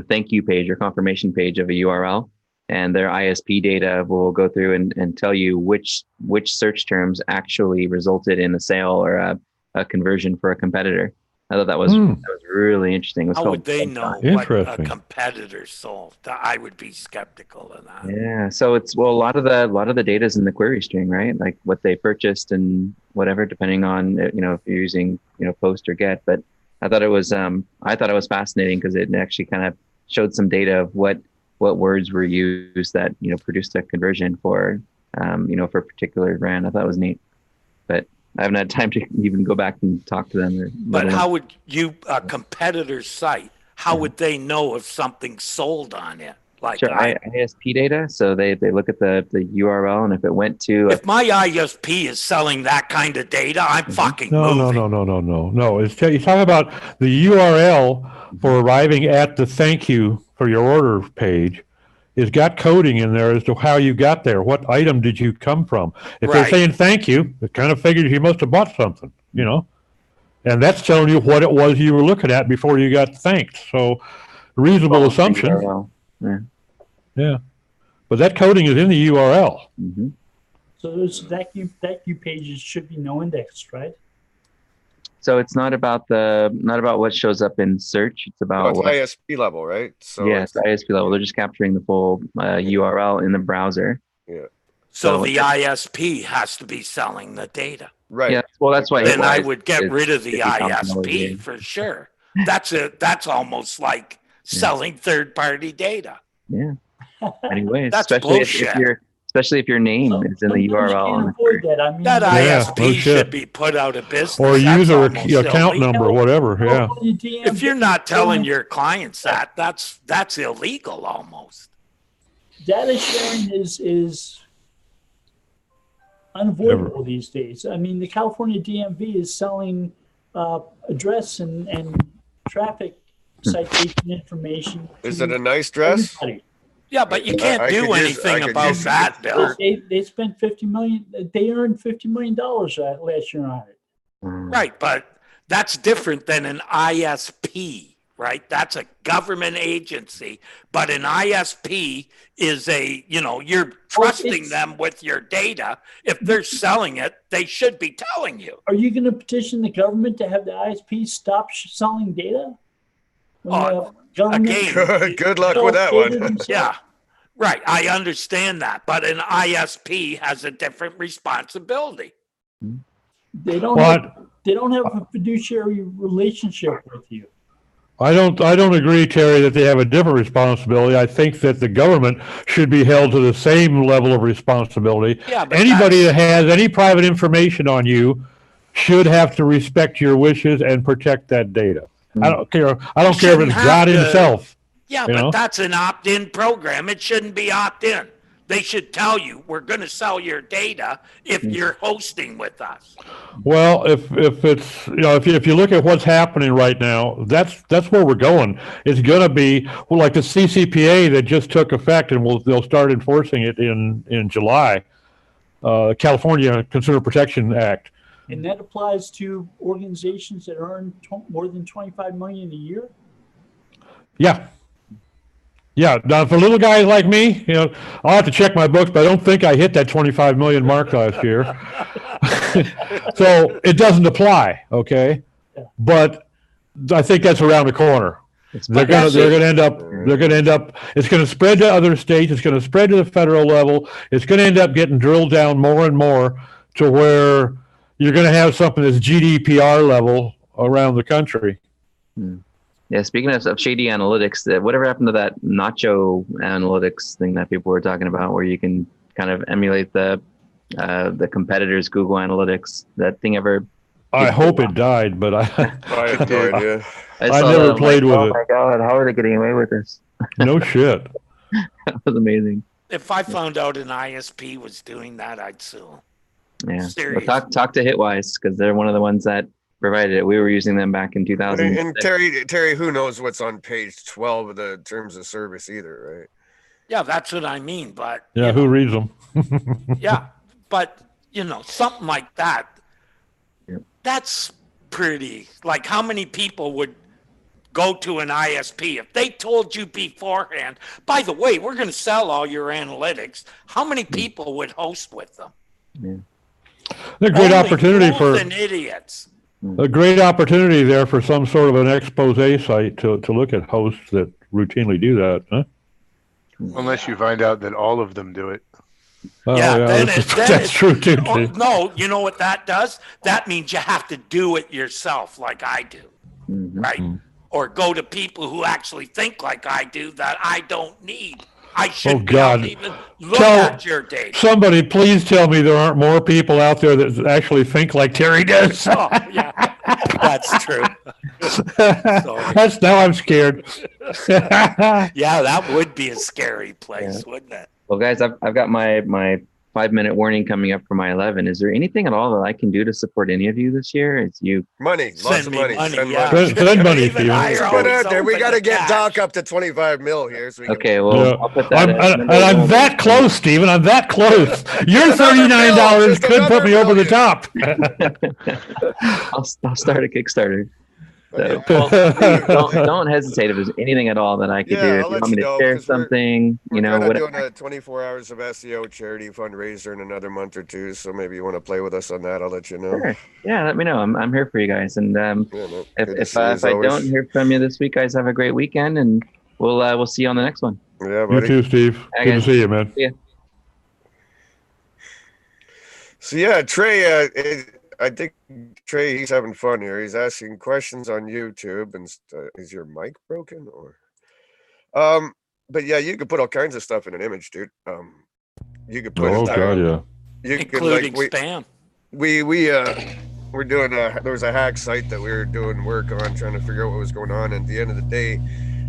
thank you page or confirmation page of a URL, and their ISP data will go through and tell you which search terms actually resulted in a sale or a conversion for a competitor. I thought that was really interesting. how would they know what a Interesting. competitor sold? I would be skeptical of that. Yeah, so it's a lot of the data is in the query string, right? Like what they purchased and whatever, depending on if you're using post or get. But I thought it was fascinating because it actually kind of showed some data of what words were used that produced a conversion for for a particular brand. I thought it was neat, but I haven't had time to even go back and talk to them. But how would a competitor's site? How would they know if something's sold on it? Like sure, ISP data. So they look at the URL, and if it went to if my ISP is selling that kind of data, I'm fucking moving. No. You're talking about the URL for arriving at the thank you for your order page. It's got coding in there as to how you got there. What item did you come from? If they're saying thank you, it kind of figures you must have bought something, and that's telling you what it was you were looking at before you got thanked. So, reasonable assumption. Yeah, but that coding is in the URL. Mm-hmm. So those thank you pages should be no indexed, right? So it's not about what shows up in search. It's about ISP level, right? So it's ISP level. They're just capturing the full URL in the browser. Yeah. So the ISP has to be selling the data. Right. Yeah. Well, that's why. Then I would get rid of the ISP for sure. That's almost like selling third-party data. Yeah. Anyways, that's especially if your name is in the URL. That ISP should be put out of business. Or user account number, whatever. Yeah. If you're not telling your clients that's illegal almost. Data sharing is unavoidable these days. I mean, the California DMV is selling address and traffic citation information. Is it a nice dress? Everybody. Yeah, but you can't do anything about that, Bill. They spent $50 million. They earned $50 million last year on it. Right, but that's different than an ISP, right? That's a government agency, but an ISP is you're trusting them with your data. If they're selling it, they should be telling you. Are you going to petition the government to have the ISP stop selling data? Again, good luck with that one. Yeah, right. I understand that, but an ISP has a different responsibility. They don't have a fiduciary relationship with you. I don't agree, Terry, that they have a different responsibility. I think that the government should be held to the same level of responsibility. Yeah, anybody that has any private information on you should have to respect your wishes and protect that data. I don't care. I don't care if it's God himself. Yeah, but that's an opt-in program. It shouldn't be opt-in. They should tell you, we're going to sell your data if you're hosting with us. Well, if it's, if you look at what's happening right now, that's where we're going. It's going to be like the CCPA that just took effect, and they'll start enforcing it in July. California Consumer Protection Act. And that applies to organizations that earn more than $25 million a year? Yeah. Yeah. Now, for little guys like me, I'll have to check my books, but I don't think I hit that 25 million mark last year. So it doesn't apply. Okay. Yeah. But I think that's around the corner. They're going to end up, it's going to spread to other states. It's going to spread to the federal level. It's going to end up getting drilled down more and more to where you're going to have something that's GDPR level around the country. Yeah, speaking of shady analytics, whatever happened to that nacho analytics thing that people were talking about, where you can kind of emulate the competitors' Google Analytics? That thing ever? I hope it died, but I did. Yeah. I never played with it. Oh my God! How are they getting away with this? No shit. That was amazing. If I found out an ISP was doing that, I'd sue. Yeah. Well, talk to Hitwise, because they're one of the ones that provided it. We were using them back in 2000. And Terry, who knows what's on page 12 of the terms of service either, right? Yeah, that's what I mean. But yeah, who reads them? Yeah, but something like that. That's pretty. Like, how many people would go to an ISP if they told you beforehand, by the way, we're going to sell all your analytics? How many people would host with them? Yeah. A great opportunity for idiots. A great opportunity there for some sort of an expose site to look at hosts that routinely do that, huh? Unless you find out that all of them do it. Oh, yeah, that's true too. No, you know what that does? That means you have to do it yourself, like I do, right? Or go to people who actually think like I do that I don't need. I shouldn't be able to even look at your data. Somebody please tell me there aren't more people out there that actually think like Terry does. Oh, yeah, that's true. Now I'm scared. Yeah, that would be a scary place, wouldn't it? Well, guys, I've got my 5-minute warning coming up for my 11. Is there anything at all that I can do to support any of you this year? It's you. Money, lots of money. Send money, Steven. We got to get Doc up to 25 mil here. So I'll put that I'm that close, Steven. I'm that close. Your $39 could put me over the top. I'll start a Kickstarter. So, don't hesitate if there's anything at all that I could do. If you want me to share something, we're doing a 24 hours of SEO charity fundraiser in another month or two. So maybe you want to play with us on that. I'll let you know. Sure. Yeah, let me know. I'm here for you guys. And if I don't hear from you this week, guys, have a great weekend, and we'll see you on the next one. Yeah, buddy. You too, Steve. Good to see you, man. Yeah. So yeah, Trey. I think Trey, he's having fun here. He's asking questions on YouTube, and is your mic broken or? But yeah, you could put all kinds of stuff in an image, dude. You could put including spam. We're doing there was a hack site that we were doing work on, trying to figure out what was going on. And at the end of the day,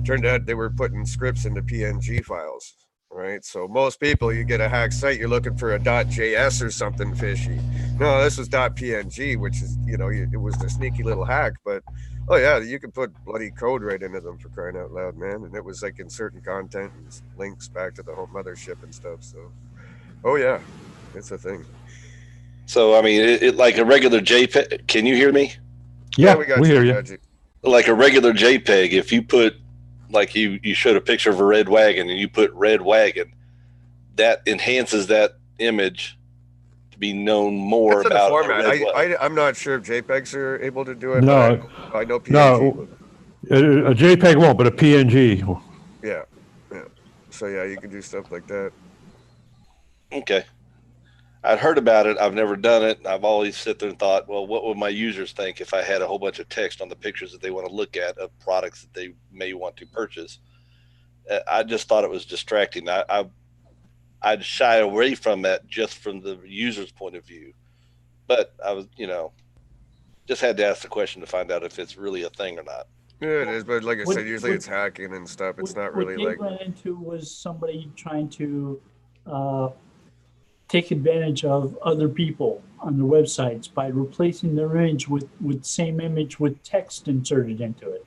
turned out they were putting scripts into PNG files. right? So most people, you get a hack site, you're looking for a .js or something fishy. No, this was .png, which is, it was the sneaky little hack, but oh yeah, you can put bloody code right into them, for crying out loud, man. And it was like inserting content and links back to the home mothership and stuff. So, oh yeah, it's a thing. So, I mean, it like a regular JPEG. Can you hear me? Yeah, we got we you. hear We you. got you. Like a regular JPEG, if you put, like you showed a picture of a red wagon and you put red wagon, that enhances that image to be known more That's in about the format. a red wagon. I'm not sure if JPEGs are able to do it. No, but I know PNG. no, a JPEG won't, but a PNG. Yeah. So yeah, you can do stuff like that. Okay. I'd heard about it. I've never done it. I've always sit there and thought, well, what would my users think if I had a whole bunch of text on the pictures that they want to look at of products that they may want to purchase? I just thought it was distracting. I'd shy away from that just from the user's point of view. But I was, just had to ask the question to find out if it's really a thing or not. Yeah, it is. But like I said, usually it's hacking and stuff. It's not really like. What they ran into was somebody trying to take advantage of other people on their websites by replacing their image with same image with text inserted into it,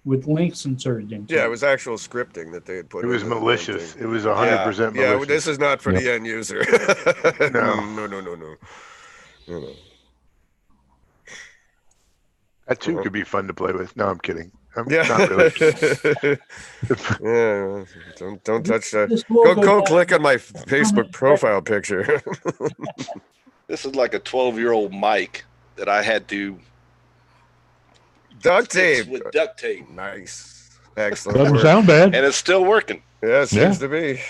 with links inserted into it. Yeah, it was actual scripting that they had put. It was malicious. It was 100% malicious. Yeah, this is not for the end user. No. That too could be fun to play with. No, I'm kidding. Not really. Yeah, don't touch that. Go click on my Facebook profile picture. This is like a 12-year-old mic that I had to duct tape with duct tape. Nice, excellent. Doesn't sound bad, and it's still working. Yeah, it seems to be.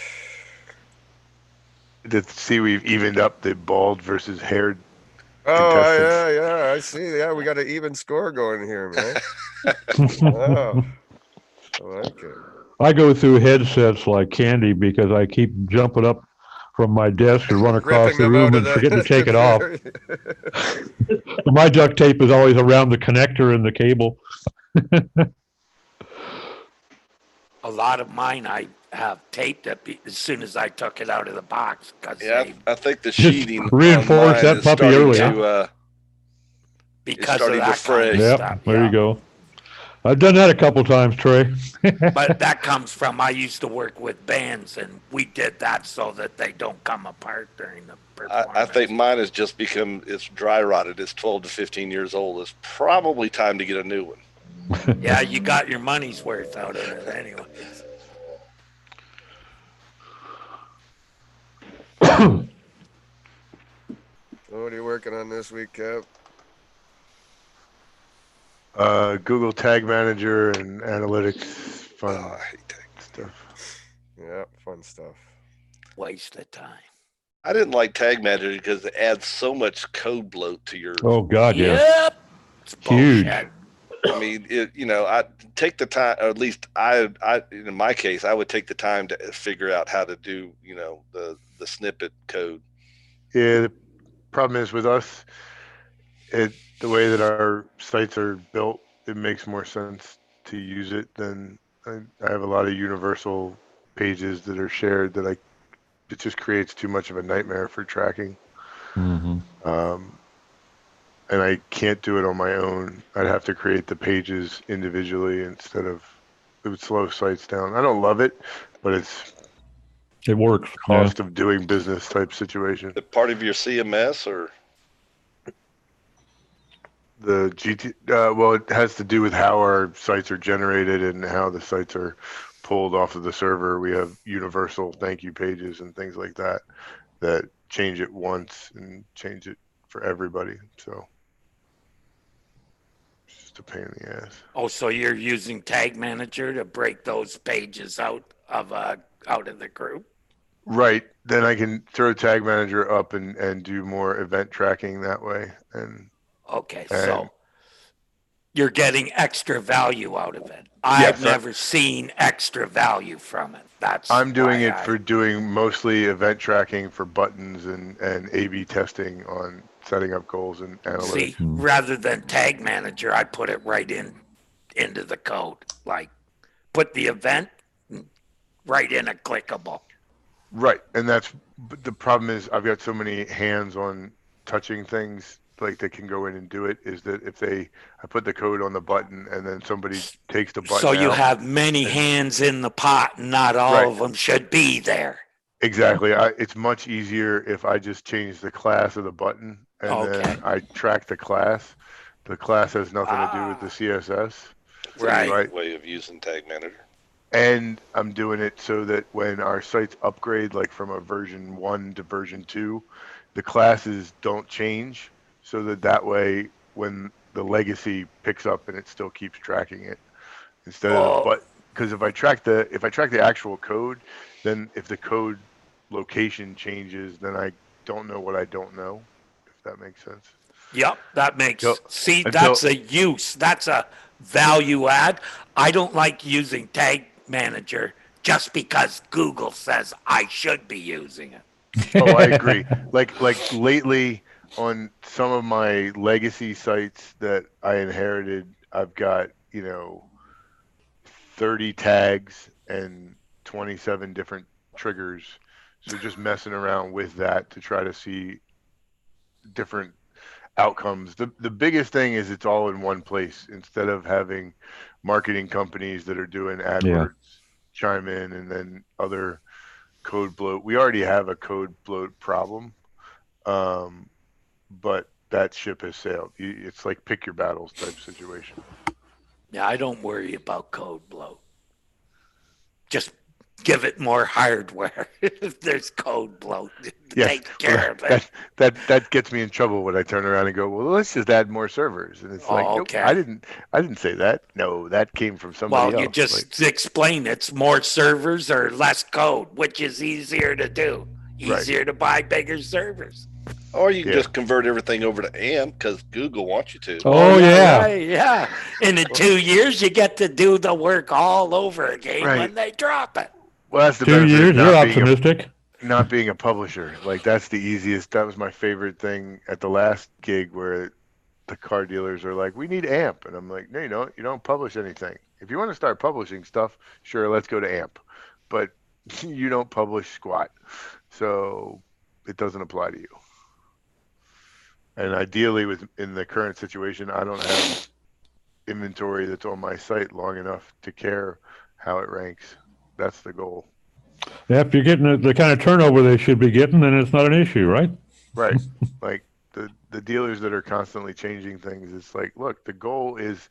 We've evened up the bald versus haired. Oh yeah, I see. Yeah, we got an even score going here, man. Oh, I like it. I go through headsets like candy because I keep jumping up from my desk and run across the room and forget to take it off. My duct tape is always around the connector and the cable. A lot of mine I have taped it as soon as I took it out of the box. Yeah, I think the sheeting reinforced that puppy earlier. Because of that kind of stuff. There you go. I've done that a couple times, Trey. But that comes from, I used to work with bands, and we did that so that they don't come apart during the performance. I think mine has just become, it's dry rotted. It's 12 to 15 years old. It's probably time to get a new one. Yeah, you got your money's worth out of it anyway. What are you working on this week, Kev? Google Tag Manager and analytics, fun I hate tag stuff. Yeah, fun stuff. Waste of time. I didn't like Tag Manager because it adds so much code bloat to your. Oh God, yeah. Yep. It's huge. Bullshit. I mean, I take the time, or at least I, in my case, I would take the time to figure out how to do, the snippet code. Yeah, the problem is with us, the way that our sites are built, it makes more sense to use it than I have a lot of universal pages that are shared that it just creates too much of a nightmare for tracking. Mm-hmm. And I can't do it on my own. I'd have to create the pages individually it would slow sites down. I don't love it, but it works. Cost of doing business type situation. The part of your CMS or the GT? Well, it has to do with how our sites are generated and how the sites are pulled off of the server. We have universal thank you pages and things like that change it once and change it for everybody. So it's just a pain in the ass. Oh, so you're using Tag Manager to break those pages out of the group? Right. Then I can throw Tag Manager up and do more event tracking that way. Okay, so you're getting extra value out of it. I've never seen extra value from it. I'm doing it for doing mostly event tracking for buttons and A/B testing on setting up goals and analytics. See, rather than Tag Manager, I put it right into the code. Like, put the event right in a clickable. Right, and but the problem is I've got so many hands on touching things like they can go in and do it. Is that if I put the code on the button and then somebody takes the So button you out, have many and hands in the pot, and not all right, of them should be there. exactly. It's much easier if I just change the class of the button and then Okay. I track the class. The class has nothing to do with the Ah, CSS, It's a right. neat right? way of using Tag Manager. And I'm doing it so that when our sites upgrade, like from a version 1 to version 2, the classes don't change, so that way when the legacy picks up and it still keeps tracking it instead of Oh, because if I track the actual code, then if the code location changes, then I don't know what I don't know, if that makes sense. yep. That Until makes, see, until that's a use. That's a value add. I don't like using Tag Manager just because Google says I should be using it. Oh, I agree. Like lately on some of my legacy sites that I inherited, I've got, 30 tags and 27 different triggers. So just messing around with that to try to see different outcomes. The biggest thing is it's all in one place instead of having marketing companies that are doing Yeah. AdWords chime in and then other code bloat. We already have a code bloat problem. Um, but that ship has sailed. It's like pick your battles type situation. Yeah, I don't worry about code bloat. Just give it more hardware if there's code bloat to Yes, take well, care of it. that gets me in trouble when I turn around and go, well, let's just add more servers, and it's like, Oh, nope, I okay. didn't say that. No, that came from somebody Well, you else. Like, just explain it's more servers or less code, which is easier to do. right, Easier to buy bigger servers. Or you can yeah, just convert everything over to AMP because Google wants you to. Oh, yeah, yeah. right. Yeah. And in 2 years, you get to do the work all over again right. when they drop it. Well, that's the 2 benefit of years, you're optimistic. not being a publisher. Like that's the easiest. That was my favorite thing at the last gig where the car dealers are like, we need AMP. And I'm like, no, you don't. You don't publish anything. If you want to start publishing stuff, sure, let's go to AMP. But you don't publish squat. So it doesn't apply to you. And ideally, in the current situation, I don't have inventory that's on my site long enough to care how it ranks. That's the goal. Yeah, if you're getting the kind of turnover they should be getting, then it's not an issue, right? Right. Like the dealers that are constantly changing things, it's like, look, the goal is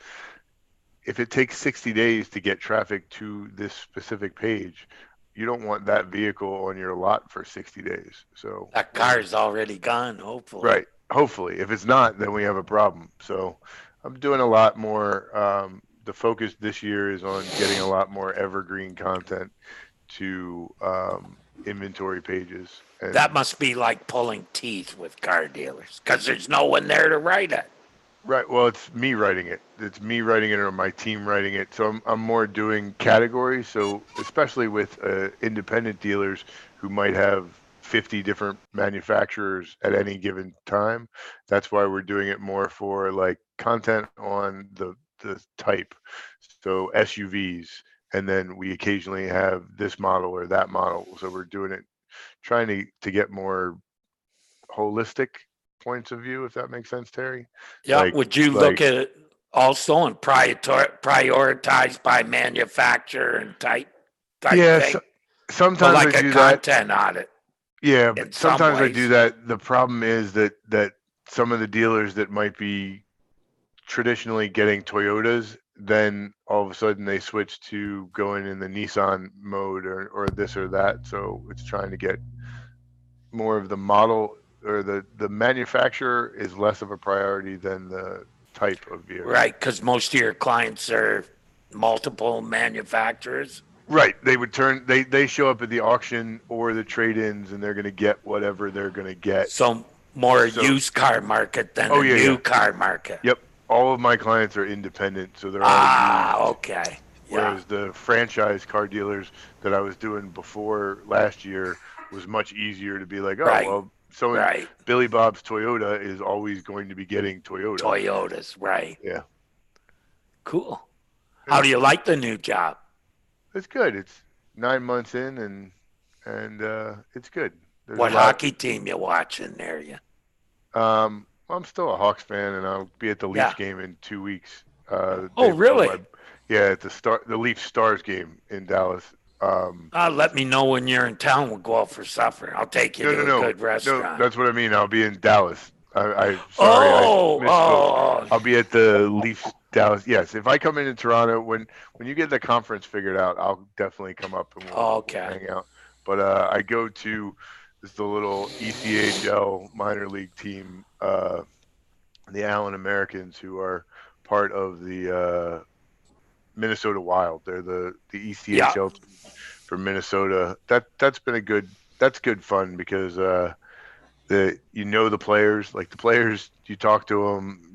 if it takes 60 days to get traffic to this specific page, you don't want that vehicle on your lot for 60 days. So That car's already gone, hopefully. right. Hopefully, if it's not, then we have a problem. So I'm doing a lot more. The focus this year is on getting a lot more evergreen content to inventory pages. And That must be like pulling teeth with car dealers because there's no one there to write it. right, well, it's me writing it. It's me writing it or my team writing it. So I'm more doing categories. So especially with independent dealers who might have 50 different manufacturers at any given time. That's why we're doing it more for like content on the type. So SUVs, and then we occasionally have this model or that model. So we're doing it, trying to get more holistic points of view, if that makes sense, Terry. Yeah. Would you look at it also and prioritize by manufacturer and type yeah, thing? sometimes like I a do that. content audit Yeah, in but some sometimes I do ways. that. The problem is that some of the dealers that might be traditionally getting Toyotas, then all of a sudden they switch to going in the Nissan mode or this or that. So it's trying to get more of the model, or the manufacturer is less of a priority than the type of vehicle. Right, because most of your clients are multiple manufacturers. Right. They show up at the auction or the trade-ins and they're going to get whatever they're going to get. So more used car market than a new car market. Yep. All of my clients are independent, so they're all used. Okay. Whereas the franchise car dealers that I was doing before last year was much easier to be like, oh, well, Billy Bob's Toyota is always going to be getting Toyotas, right. Yeah. Cool. How do you like the new job? It's good. It's 9 months in, and and it's good. There's What a lot. hockey team you watching there? You? I'm still a Hawks fan, and I'll be at the Leafs game in 2 weeks. Oh, really? At the Leafs Stars game in Dallas. Let me know when you're in town. We'll go out for supper. I'll take you to a good restaurant. No, that's what I mean. I'll be in Dallas. I Oh, misspoke. I'll be at the Leafs Dallas. Yes, if I come in Toronto, when you get the conference figured out, I'll definitely come up and we'll hang out. But I go to the little ECHL minor league team, the Allen Americans, who are part of the Minnesota Wild. They're the ECHL team from Minnesota. That's been that's good fun because the players, like the players, you talk to them,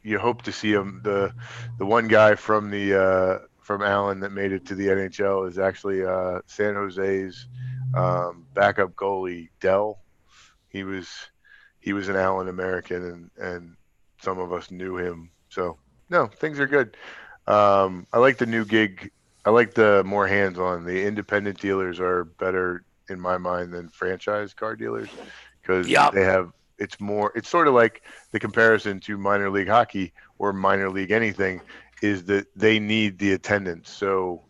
you hope to see them. The one guy from Allen that made it to the NHL is actually San Jose's backup goalie Dell. He was an Allen American, and some of us knew him. So no, things are good. I like the new gig. I like the more hands-on. The independent dealers are better in my mind than franchise car dealers because they have. It's sort of like the comparison to minor league hockey or minor league anything is that they need the attendance. So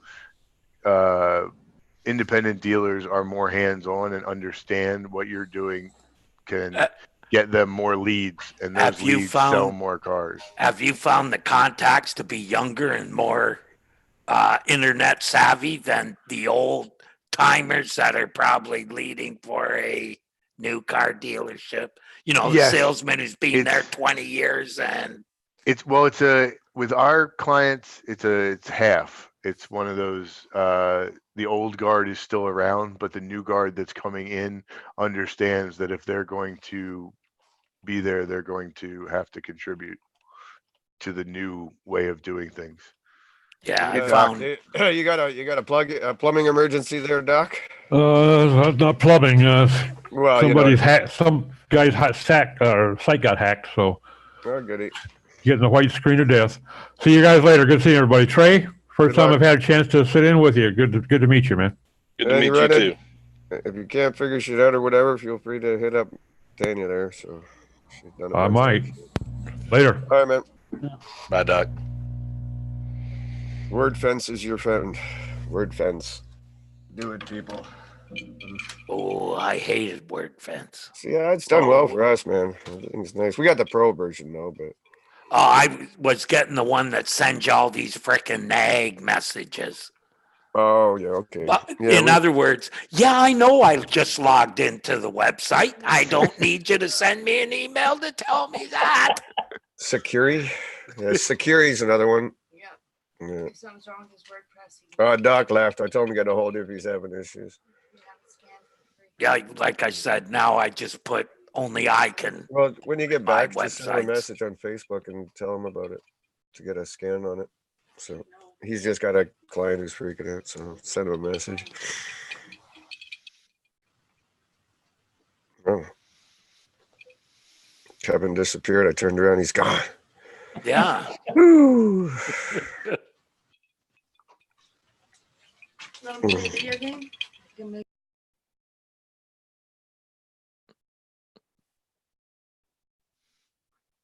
independent dealers are more hands-on and understand what you're doing, can get them more leads, and those leads sell more cars. Have you found the contacts to be younger and more internet savvy than the old timers that are probably leading for a new car dealership? You know, the salesman who's been there 20 years and with our clients, it's half. It's one of those, the old guard is still around, but the new guard that's coming in understands that if they're going to be there, they're going to have to contribute to the new way of doing things. Yeah, you got a plumbing emergency there, Doc? Not plumbing. Well, some guy's site got hacked, so. Oh, goody. Getting the white screen of death. See you guys later. Good seeing everybody. Trey, first time I've had a chance to sit in with you. Good to meet you, man. Good to meet you too. If you can't figure shit out or whatever, feel free to hit up Tanya there. So she's done it. I might. Later. All right, man. Bye, Doc. Word fence is your friend. Word fence. Do it, people. Oh, I hated word fence. See, yeah, it's done well for us, man. Everything's nice. We got the pro version though, but I was getting the one that sends you all these frickin' nag messages. Oh, yeah, okay. Well, in other words, I know I just logged into the website. I don't need you to send me an email to tell me that. Security? Yeah, Security's another one. Yeah. If something's wrong with his WordPress. Doc laughed. I told him to get a hold if he's having issues. Yeah, like I said, now I just put only I can. Well, when you get back, just send him a message on Facebook and tell him about it to get a scan on it. So he's just got a client who's freaking out, so send him a message. Oh. Kevin disappeared. I turned around. He's gone. Yeah. Video game?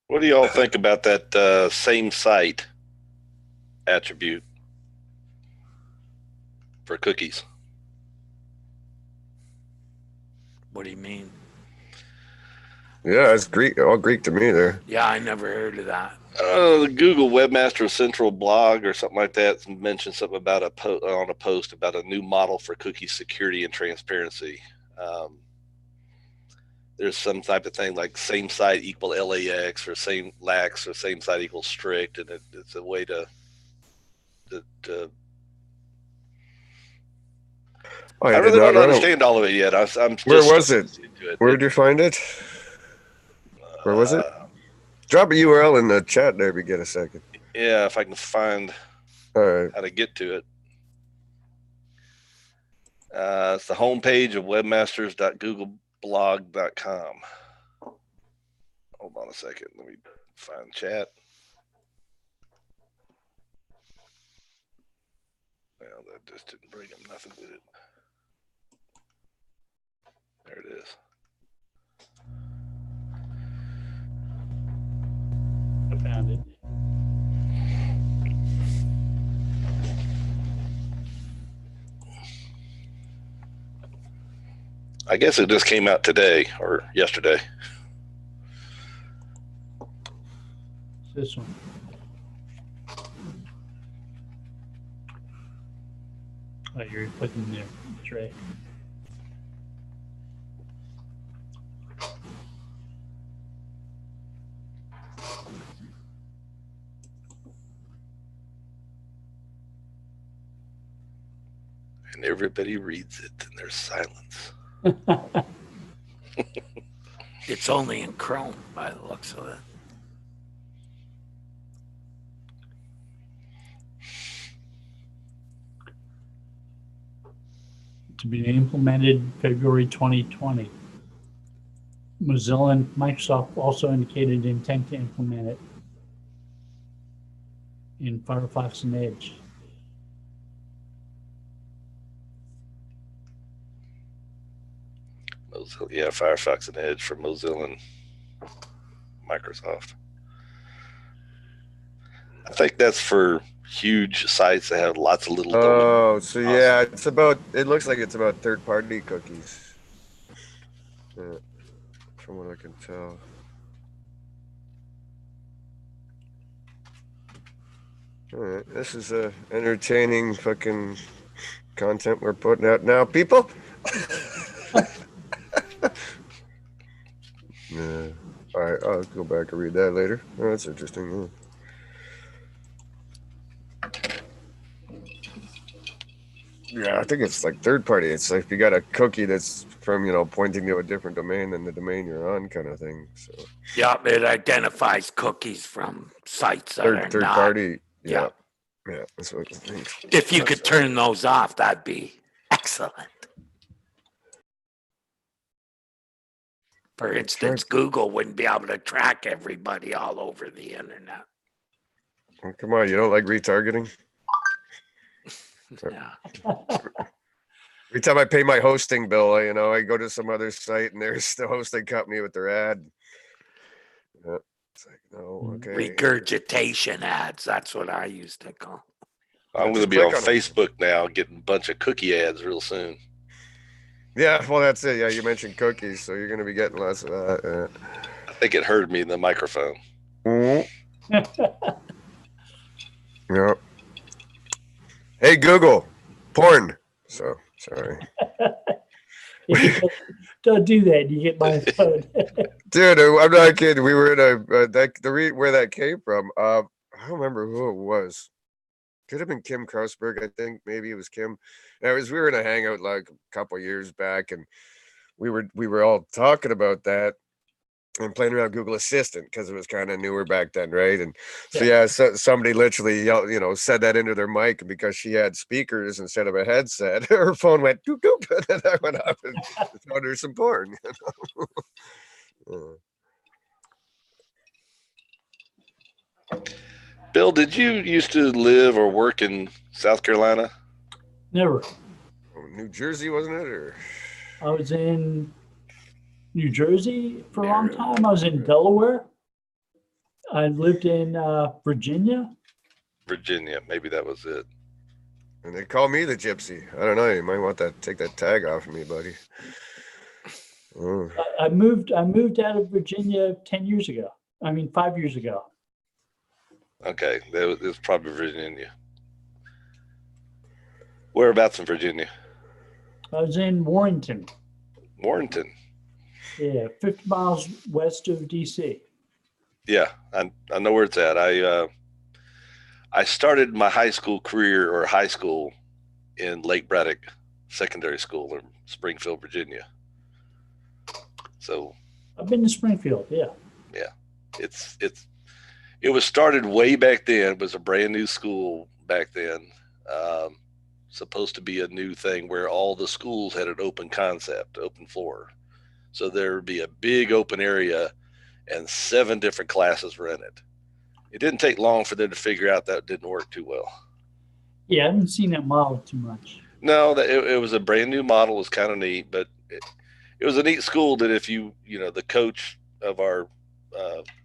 What do y'all think about that same site attribute for cookies? What do you mean? Yeah, it's Greek. All Greek to me there. Yeah, I never heard of that. The Google Webmaster Central blog or something like that mentioned something about on a post about a new model for cookie security and transparency. There's some type of thing like same site equal LAX or same lax or same site equals strict, and it's a way to I really don't understand all of it yet. Where was it? Where did you find it? Where was it? Drop a URL in the chat there if you get a second. Yeah, if I can find how to get to it. It's the homepage of webmasters.googleblog.com. Hold on a second. Let me find chat. Well, that just didn't bring up nothing with it. There it is. I found it. I guess it just came out today or yesterday. This one. Oh, you're putting there. That's right. And everybody reads it and there's silence. It's only in Chrome by the looks of it. To be implemented February 2020. Mozilla and Microsoft also indicated intent to implement it in Firefox and Edge. Mozilla, yeah, Firefox and Edge for Mozilla and Microsoft. I think that's for huge sites that have lots of little. Oh, so yeah, it's about. It looks like it's about third-party cookies, from what I can tell. All right, this is a entertaining fucking content we're putting out now, people. Yeah. All right, I'll go back and read that later. Oh, that's interesting. Yeah, I think it's like third party. It's like if you got a cookie that's from, pointing to a different domain than the domain you're on, kind of thing. So Yeah, it identifies cookies from sites that are third not. party. Yeah. Yeah, that's what I think. If you could turn those off, that'd be excellent. For instance, Google wouldn't be able to track everybody all over the internet. Oh, come on, you don't like retargeting? Yeah. Every time I pay my hosting bill, I go to some other site and there's the hosting company with their ad. Yeah. It's like, no, okay. Regurgitation ads. That's what I used to call. I'm going to be on Facebook now getting a bunch of cookie ads real soon. Yeah, well, that's it. Yeah, you mentioned cookies, so you're going to be getting lots of that. I think it heard me in the microphone. Mm-hmm. Yeah. Hey, Google, porn. So, sorry. Don't do that. You get my phone. Dude, I'm not kidding. We were in where that came from. I don't remember who it was. Could have been Kim Krausberg, I think. Maybe it was Kim. We were in a hangout like a couple years back, and we were all talking about that and playing around Google Assistant because it was kind of newer back then, right? And so somebody literally yelled, said that into their mic, and because she had speakers instead of a headset, her phone went doop doop, and then I went up and showed her some porn. Bill, did you used to live or work in South Carolina? Never. New Jersey, wasn't it? Or I was in New Jersey for a long time. I was in Delaware. I lived in Virginia. Virginia, maybe that was it. And they call me the gypsy. I don't know. You might want to take that tag off of me, buddy. I moved out of Virginia 10 years ago. 5 years ago. Okay, it was probably Virginia. Whereabouts in Virginia? I was in Warrenton. Warrenton. Yeah, 50 miles west of DC. Yeah, I know where it's at. I started my high school in Lake Braddock Secondary School in Springfield, Virginia. So I've been to Springfield, yeah. Yeah. It was started way back then. It was a brand new school back then. Supposed to be a new thing where all the schools had an open concept, open floor. So there would be a big open area and 7 different classes were in it. It didn't take long for them to figure out that didn't work too well. Yeah, I haven't seen that model too much. No, it was a brand new model. It was kind of neat, but it was a neat school that if the coach of our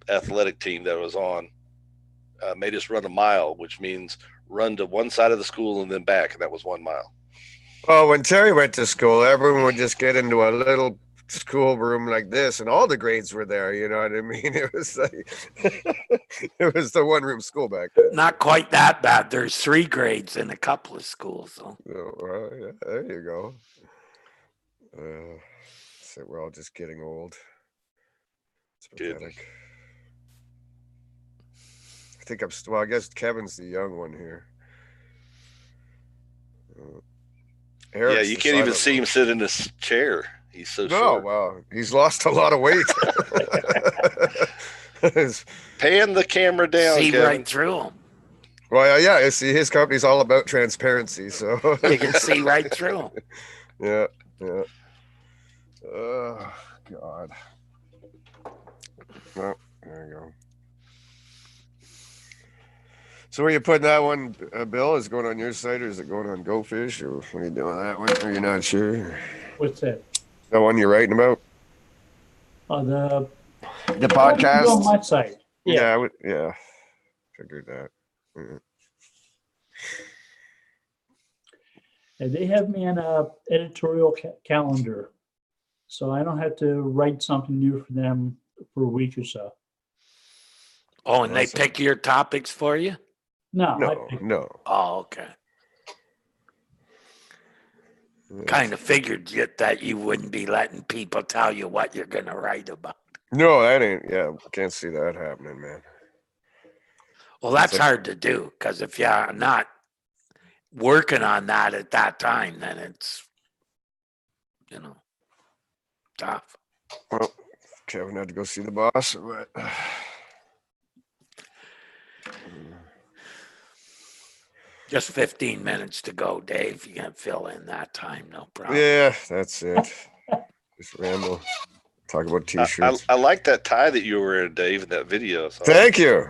athletic team that I was on made us run a mile, which means run to one side of the school and then back, and that was 1 mile. Oh, when Terry went to school, everyone would just get into a little school room like this, and all the grades were there. You know what I mean? It was like it was the one room school back then. Not quite that bad. There's 3 grades in a couple of schools. So. Oh, well, yeah, there you go. So we're all just getting old. It's pathetic. I think I guess Kevin's the young one here. Yeah, you can't even see him sit in this chair. He's so short. Wow. He's lost a lot of weight. Pan the camera down, see Kevin. Right through him. Well, yeah, see, his company's all about transparency, so you can see right through him. Yeah. Oh, God. Oh, there you go. So where you putting that one, Bill? Is it going on your site, or is it going on GoFish, or what are you doing that one? Are you not sure? What's that? The one you're writing about? The podcast? On my site. Yeah. Yeah. Figured that. Yeah. And they have me on a editorial calendar, so I don't have to write something new for them for a week or so. Oh, and they pick your topics for you? No. Oh, okay. Kind of figured that you wouldn't be letting people tell you what you're going to write about. No, that ain't. Yeah, can't see that happening, man. Well, that's hard to do, because if you're not working on that at that time, then it's, tough. Well, Kevin had to go see the boss, but... Just 15 minutes to go, Dave. You can fill in that time, no problem. Yeah, that's it. Just ramble. Talk about t-shirts. I like that tie that you were wearing, Dave, in that video. So. Thank you.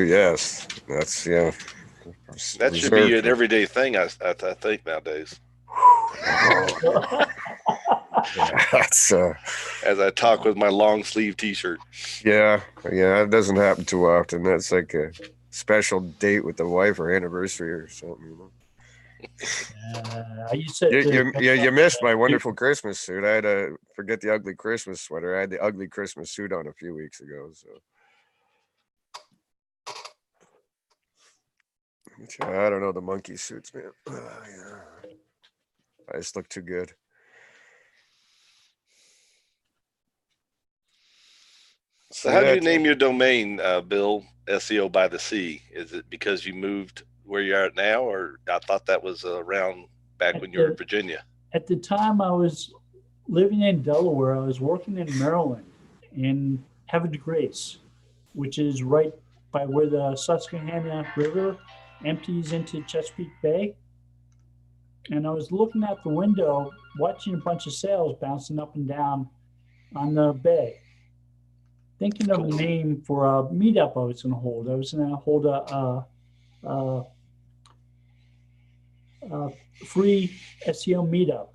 Yes, that's That should be an everyday thing. I think nowadays. That's as I talk with my long sleeve t-shirt. Yeah, it doesn't happen too often. That's like a special date with the wife or anniversary or something. You missed my wonderful Christmas suit. I had to forget the ugly Christmas sweater. I had the ugly Christmas suit on a few weeks ago. So I don't know the monkey suits, man. I just look too good. So how do you name your domain, Bill? SEO by the Sea? Is it because you moved where you are now, or I thought that was around back when you were in Virginia? At the time I was living in Delaware, I was working in Maryland in Havre de Grace, which is right by where the Susquehanna River empties into Chesapeake Bay. And I was looking out the window, watching a bunch of sails bouncing up and down on the bay. Thinking of a name for a meetup I was going to hold. I was going to hold a free SEO meetup,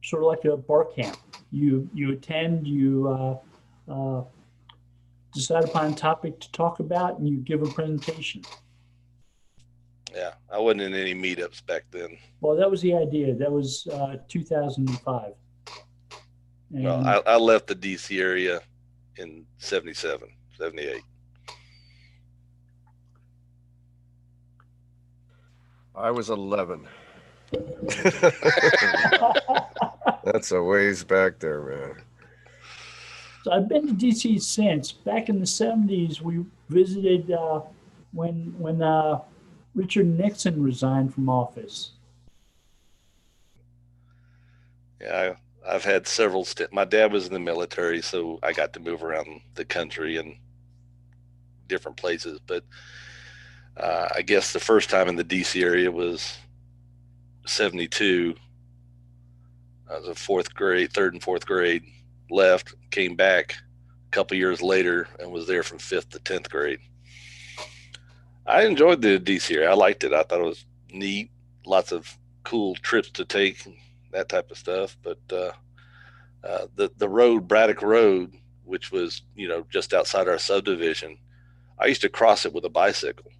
sort of like a bar camp. You attend, you decide upon a topic to talk about, and you give a presentation. Yeah, I wasn't in any meetups back then. Well, that was the idea. That was 2005. And well, I left the DC area in 77, 78. I was 11. That's a ways back there, man. So I've been to DC since. Back in the 70s, we visited when Richard Nixon resigned from office. Yeah, I've had several my dad was in the military, so I got to move around the country and different places. But I guess the first time in the DC area was 72. I was in third and fourth grade, left, came back a couple years later and was there from 5th to 10th grade. I enjoyed the DC area. I liked it. I thought it was neat. Lots of cool trips to take, that type of stuff. But The road, Braddock Road, which was, just outside our subdivision, I used to cross it with a bicycle.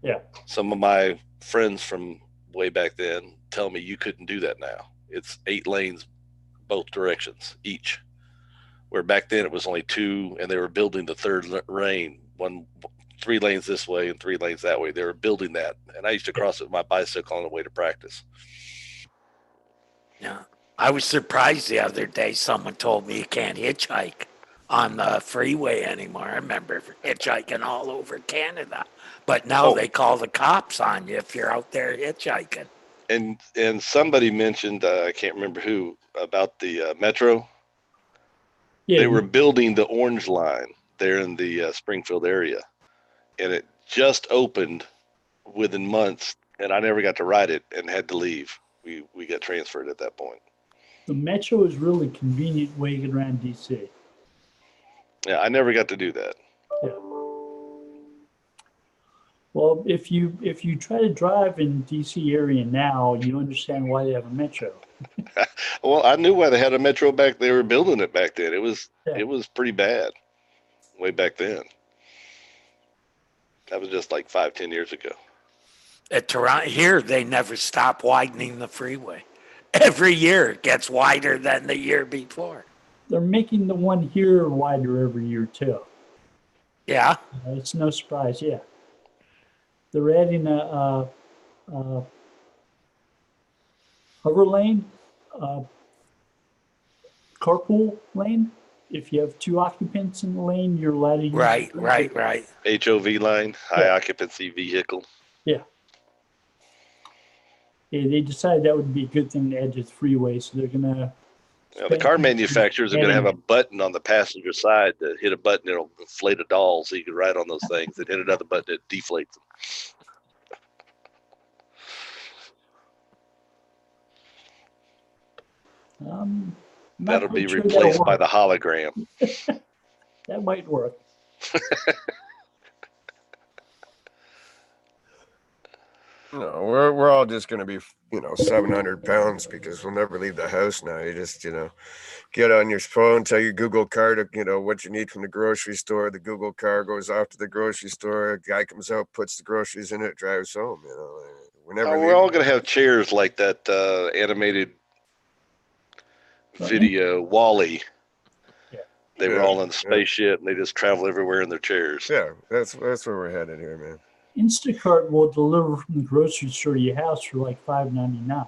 Yeah. Some of my friends from way back then tell me you couldn't do that now. It's 8 lanes, both directions each. Where back then it was only 2, and they were building the third lane, 3 lanes this way and 3 lanes that way. They were building that, and I used to cross it with my bicycle on the way to practice. Yeah. I was surprised the other day someone told me you can't hitchhike on the freeway anymore. I remember hitchhiking all over Canada. But now they call the cops on you if you're out there hitchhiking. And somebody mentioned, I can't remember who, about the metro. Yeah, they were building the Orange Line there in the Springfield area. And it just opened within months, and I never got to ride it and had to leave. We got transferred at that point. The metro is really convenient way to get around DC. Yeah, I never got to do that. Yeah. Well, if you try to drive in DC area now, you understand why they have a metro. Well, I knew why they had a metro back. They were building it back then. It was pretty bad way back then. That was just like 5-10 years ago. At Toronto, here they never stop widening the freeway. Every year it gets wider than the year before. They're making the one here wider every year too. Yeah. It's no surprise. Yeah. They're adding a hover lane, carpool lane. If you have 2 occupants in the lane, you're allowed to use Right. HOV line, high occupancy vehicle. Yeah. Yeah, they decided that would be a good thing to add to the freeway, so they're gonna. The car manufacturers are going to have a button on the passenger side to hit a button, it'll inflate a doll so you can ride on those things, and hit another button, it deflates them. That'll be replaced by the hologram. That might work. No, we're all just going to be, 700 pounds because we'll never leave the house now. You just, get on your phone, tell your Google car to, what you need from the grocery store. The Google car goes off to the grocery store. A guy comes out, puts the groceries in it, drives home. We're all going to have chairs like that animated video, Wall-E. Yeah. They were all in the spaceship, and they just travel everywhere in their chairs. Yeah, that's where we're headed here, man. Instacart will deliver from the grocery store to your house for like $5.99.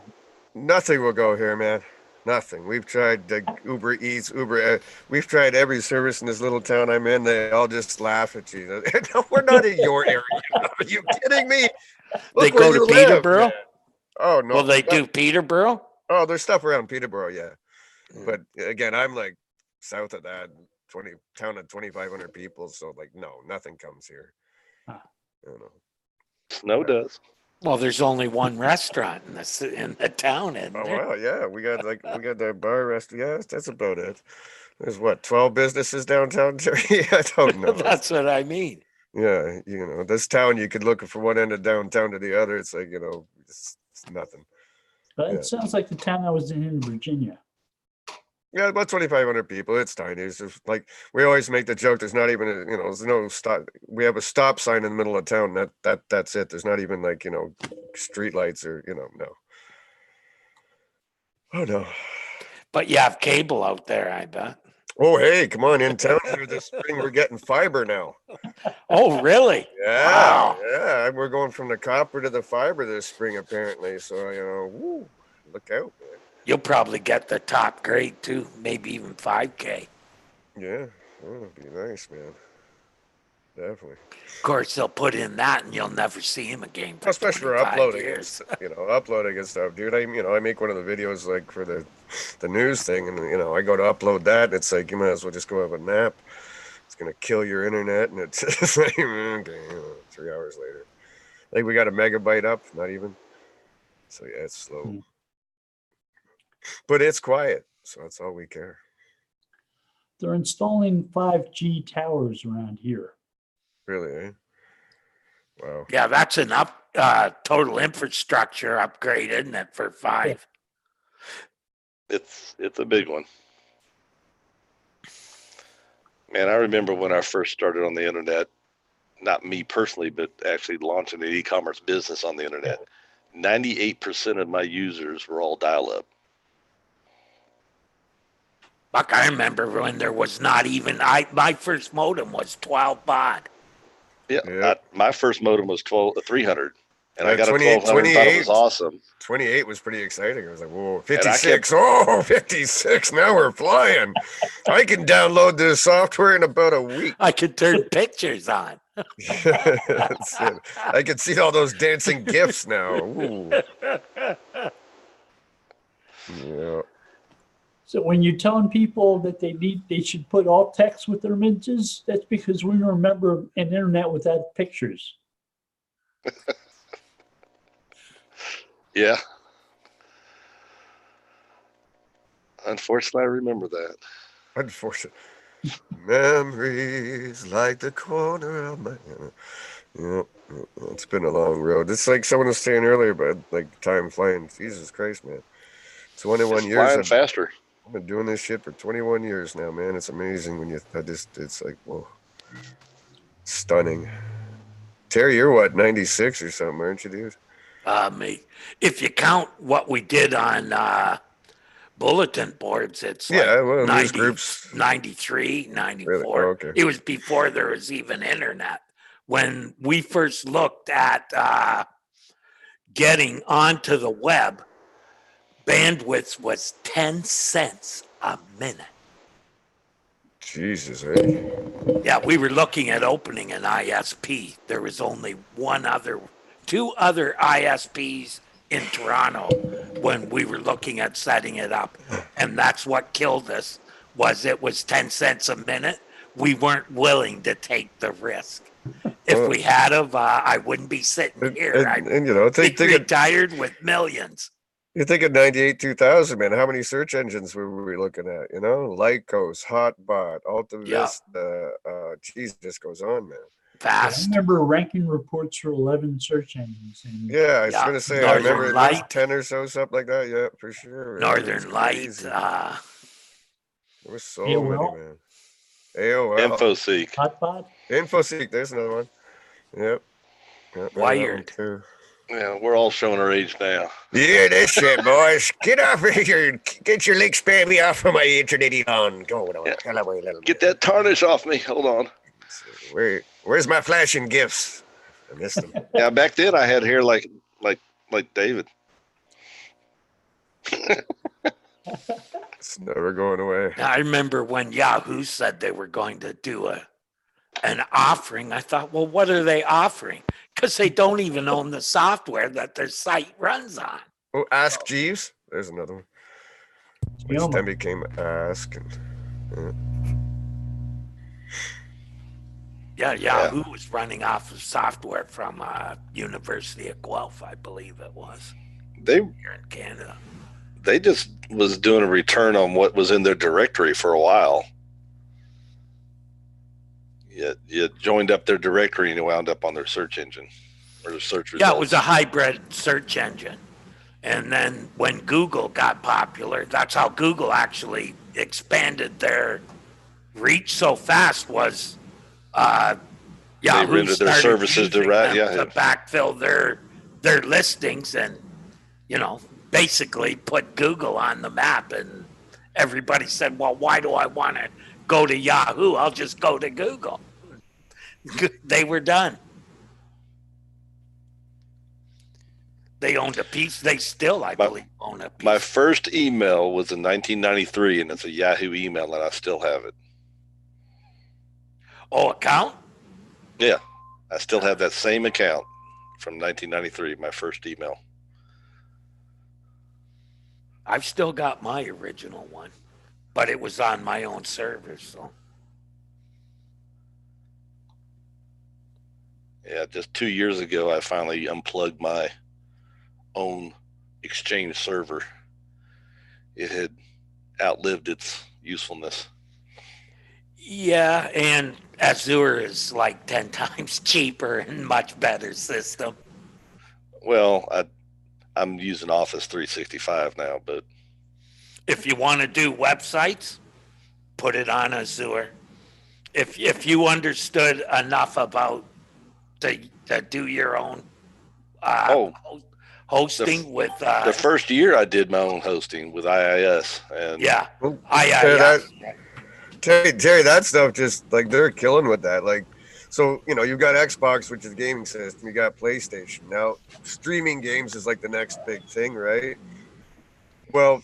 Nothing will go here, man. Nothing. We've tried Uber Eats, we've tried every service in this little town I'm in. They all just laugh at you. We're not in your area. Are you kidding me? They go to Peterborough? Man. Oh, no. Will they do Peterborough? Oh, there's stuff around Peterborough, yeah. But again, I'm like south of that, town of 2,500 people. So like, no, nothing comes here. Snow does. Well, there's only one restaurant in the town, isn't there? Oh, well, yeah. We got the bar restaurant. Yeah, that's about it. There's 12 businesses downtown, Terry? I don't know. That's what I mean. Yeah, this town, you could look from one end of downtown to the other. It's like, it's nothing. But it sounds like the town I was in Virginia. Yeah, about 2,500 people. It's tiny. It's just like we always make the joke. There's not even there's no stop. We have a stop sign in the middle of town. That's it. There's not even like street lights or no. Oh no. But you have cable out there, I bet. Oh hey, come on in town here this spring. We're getting fiber now. Oh really? Yeah. Wow. Yeah. We're going from the copper to the fiber this spring apparently. So woo, look out, man. You'll probably get the top grade too, maybe even 5K. Yeah, that'd be nice, man. Definitely. Of course, they'll put in that, and you'll never see him again. Especially for uploading, uploading and stuff, dude. I make one of the videos like for the news thing, and I go to upload that, and it's like you might as well just go have a nap. It's gonna kill your internet, and it's like, damn, 3 hours later. I think we got a megabyte up, not even. So yeah, it's slow. But it's quiet, so that's all we care. They're installing 5G towers around here. Really, eh? Wow. Yeah, that's an total infrastructure upgrade, isn't it, for 5? It's a big one. Man, I remember when I first started on the internet, not me personally, but actually launching an e-commerce business on the internet. 98% of my users were all dial-up. Buck, I remember when there was not even, my first modem was 12 baud. Yeah. My first modem was 300. And I got a 28, 1200 and thought it was awesome. 28 was pretty exciting. I was like, whoa, 56. 56. Now we're flying. I can download this software in about a week. I could turn pictures on. That's it. I can see all those dancing GIFs now. Ooh. Yeah. So when you're telling people that they should put alt text with their images, that's because we remember an internet without pictures. Yeah. Unfortunately, I remember that. Unfortunately. Memories like the corner of my... Yeah, it's been a long road. It's like someone was saying earlier about like time flying. Jesus Christ, man. 21 years. Flying faster. I've been doing this shit for 21 years now, man. It's amazing when it's like, whoa. Stunning. Terry, you're what, 96 or something, aren't you, dude? Mate, if you count what we did on bulletin boards, it's like well, 90, news groups. 93, 94. Really? Oh, okay. It was before there was even internet. When we first looked at getting onto the web, bandwidth was 10 cents a minute. Jesus, eh? Yeah, we were looking at opening an ISP. There was only two other ISPs in Toronto when we were looking at setting it up. And that's what killed us, it was 10 cents a minute. We weren't willing to take the risk. If we had of, I wouldn't be sitting here. And you know, think retired with millions. You think of 98, 2000, man, how many search engines were we looking at? You know, Lycos, Hotbot, Alta Vista, geez, this goes on, man. Fast. I remember ranking reports for 11 search engines. And I was going to say, I remember Light, 10 or so, something like that. Yeah, for sure. Northern Light. There was so many, man. AOL. InfoSeek. Hotbot. InfoSeek, there's another one. Yep. Wired. Yeah, we're all showing our age now. Yeah, that's it, boys. Get off of here. Get your legs spammy off of my internet on. Go on. Yeah. Get that tarnish off me. Hold on. Where's my flashing gifts? I missed them. Yeah, back then I had hair like David. It's never going away. I remember when Yahoo said they were going to do an offering. I thought, well, what are they offering? Because they don't even own the software that their site runs on. Oh, Ask Jeeves. There's another one. Which then became Ask. Yahoo was running off of software from University of Guelph, I believe it was. Here in Canada. They just was doing a return on what was in their directory for a while. You joined up their directory and you wound up on their search engine or the search results. Yeah, it was a hybrid search engine. And then when Google got popular, that's how Google actually expanded their reach so fast was Yahoo they rendered their services to backfill their listings and, basically put Google on the map. And everybody said, well, why do I want to go to Yahoo? I'll just go to Google. They were done. They owned a piece. They still, I believe, own a piece. My first email was in 1993, and it's a Yahoo email, and I still have it. Oh, account? Yeah. I still have that same account from 1993, my first email. I've still got my original one, but it was on my own server, so. Yeah, just 2 years ago, I finally unplugged my own Exchange server. It had outlived its usefulness. Yeah, and Azure is like 10 times cheaper and much better system. Well, I'm using Office 365 now, but if you want to do websites, put it on Azure. if you understood enough about to do your own hosting with the first year I did my own hosting with IIS and IIS. Terry, that stuff just like they're killing with that. Like, so you've got Xbox, which is a gaming system. You got PlayStation. Now, streaming games is like the next big thing, right? Well,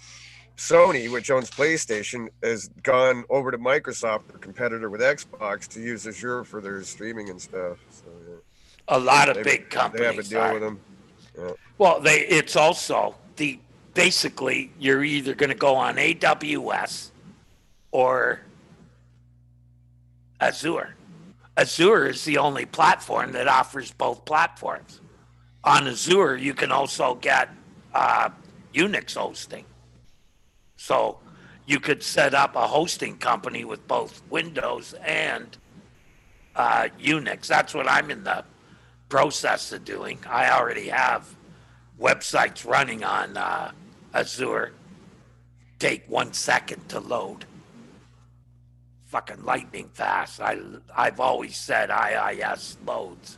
Sony, which owns PlayStation, has gone over to Microsoft, their competitor with Xbox, to use Azure for their streaming and stuff. So a lot of big companies they have a deal with them. Yeah. Well, it's also basically you're either going to go on AWS or Azure. Azure is the only platform that offers both platforms. On Azure, you can also get Unix hosting. So you could set up a hosting company with both Windows and Unix. That's what I'm in the process of doing. I already have websites running on Azure. Take 1 second to load. Fucking lightning fast. I've always said IIS loads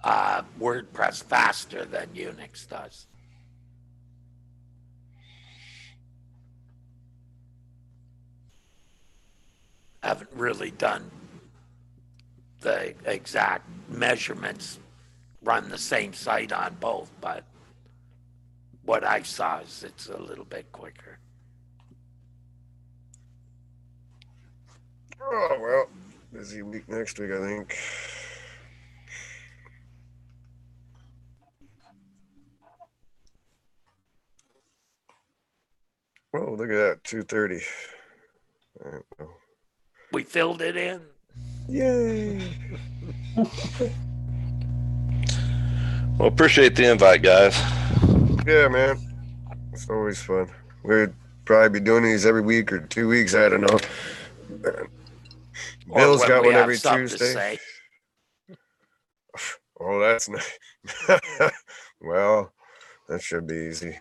WordPress faster than Unix does. Haven't really done the exact measurements, run the same site on both, but what I saw is it's a little bit quicker. Oh, well, busy week next week, I think. Oh, look at that, 2:30. We filled it in. Yay. Well, appreciate the invite, guys. Yeah, man. It's always fun. We'd probably be doing these every week or 2 weeks. I don't know. Bill's got one every Tuesday. Oh, that's nice. Well, that should be easy.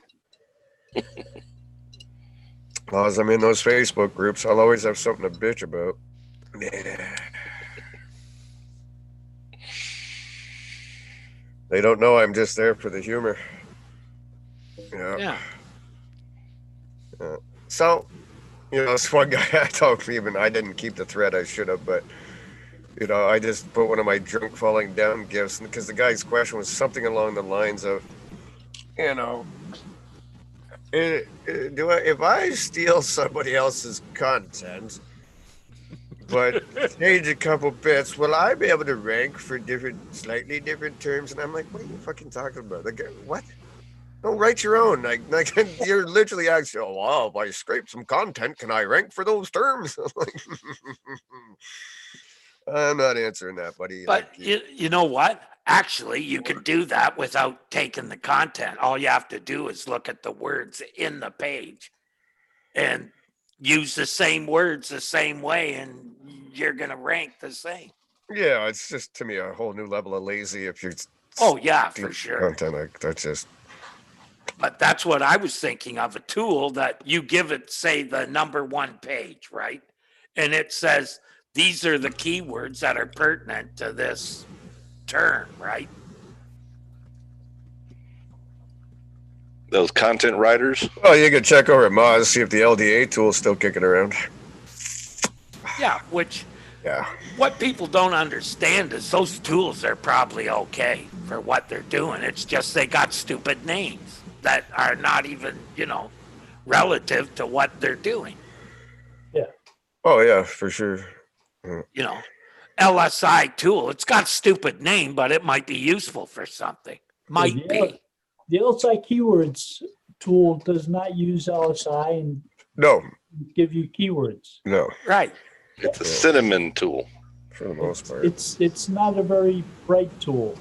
As long as I'm in those Facebook groups, I'll always have something to bitch about. Yeah. They don't know I'm just there for the humor. Yeah. So, this one guy I talked to, even I didn't keep the thread, I should have, but I just put one of my drunk falling down gifts because the guy's question was something along the lines of, if I steal somebody else's content but change a couple bits, will I be able to rank for slightly different terms? And I'm like, what are you fucking talking about? Like, what? No, write your own. Like you're literally asking, oh, wow, if I scrape some content, can I rank for those terms? I'm like, I'm not answering that, buddy. But you know what? Actually, you can do that without taking the content. All you have to do is look at the words in the page and use the same words the same way, and you're going to rank the same. Yeah, it's just, to me, a whole new level of lazy if you're... Oh, yeah, for sure. Content, like, that's just... But that's what I was thinking of, a tool that you give it, say, the number 1 page, right? And it says, these are the keywords that are pertinent to this term, right? Those content writers? Oh, you can check over at Moz, see if the LDA tool is still kicking around. Yeah, what people don't understand is those tools are probably okay for what they're doing. It's just they got stupid names that are not even, relative to what they're doing. Yeah. Oh, yeah, for sure. LSI tool, it's got a stupid name, but it might be useful for something. Might be. The LSI keywords tool does not use LSI and give you keywords. No. Right. It's a cinnamon tool. For the most part. It's not a very bright tool.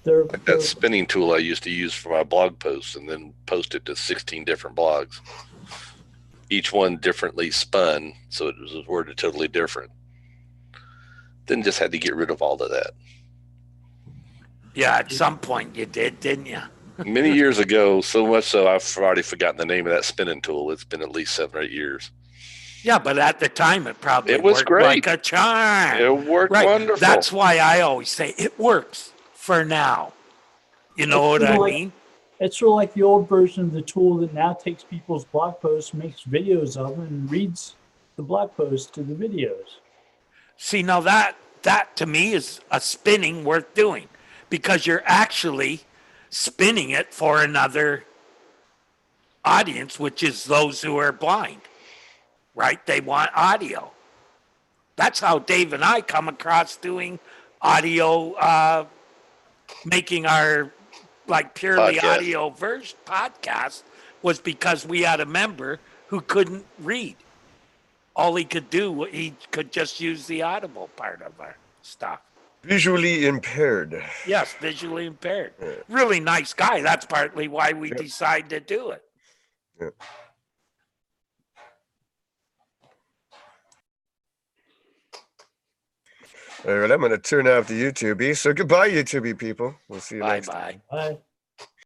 Like that spinning tool I used to use for my blog posts and then post it to 16 different blogs. Each one differently spun, so it was worded totally different. Then just had to get rid of all of that. Yeah, at some point you did, didn't you? Many years ago, so much so I've already forgotten the name of that spinning tool. It's been at least 7 or 8 years. Yeah, but at the time it probably It was worked great. like a charm. It worked wonderful. That's why I always say it works for now. You know what I mean? It's sort of like the old version of the tool that now takes people's blog posts, makes videos of them, and reads the blog posts to the videos. See, now that to me is a spinning worth doing, because you're actually spinning it for another audience, which is those who are blind, right? They want audio. That's how Dave and I come across doing audio, making our like purely audio version podcast, was because we had a member who couldn't read. All he could do, he could just use the audible part of our stuff. Visually impaired. Yes, visually impaired. Yeah. Really nice guy. That's partly why we decided to do it. Yeah. All right, I'm going to turn off the YouTube. So goodbye, YouTube people. We'll see you next time. Bye.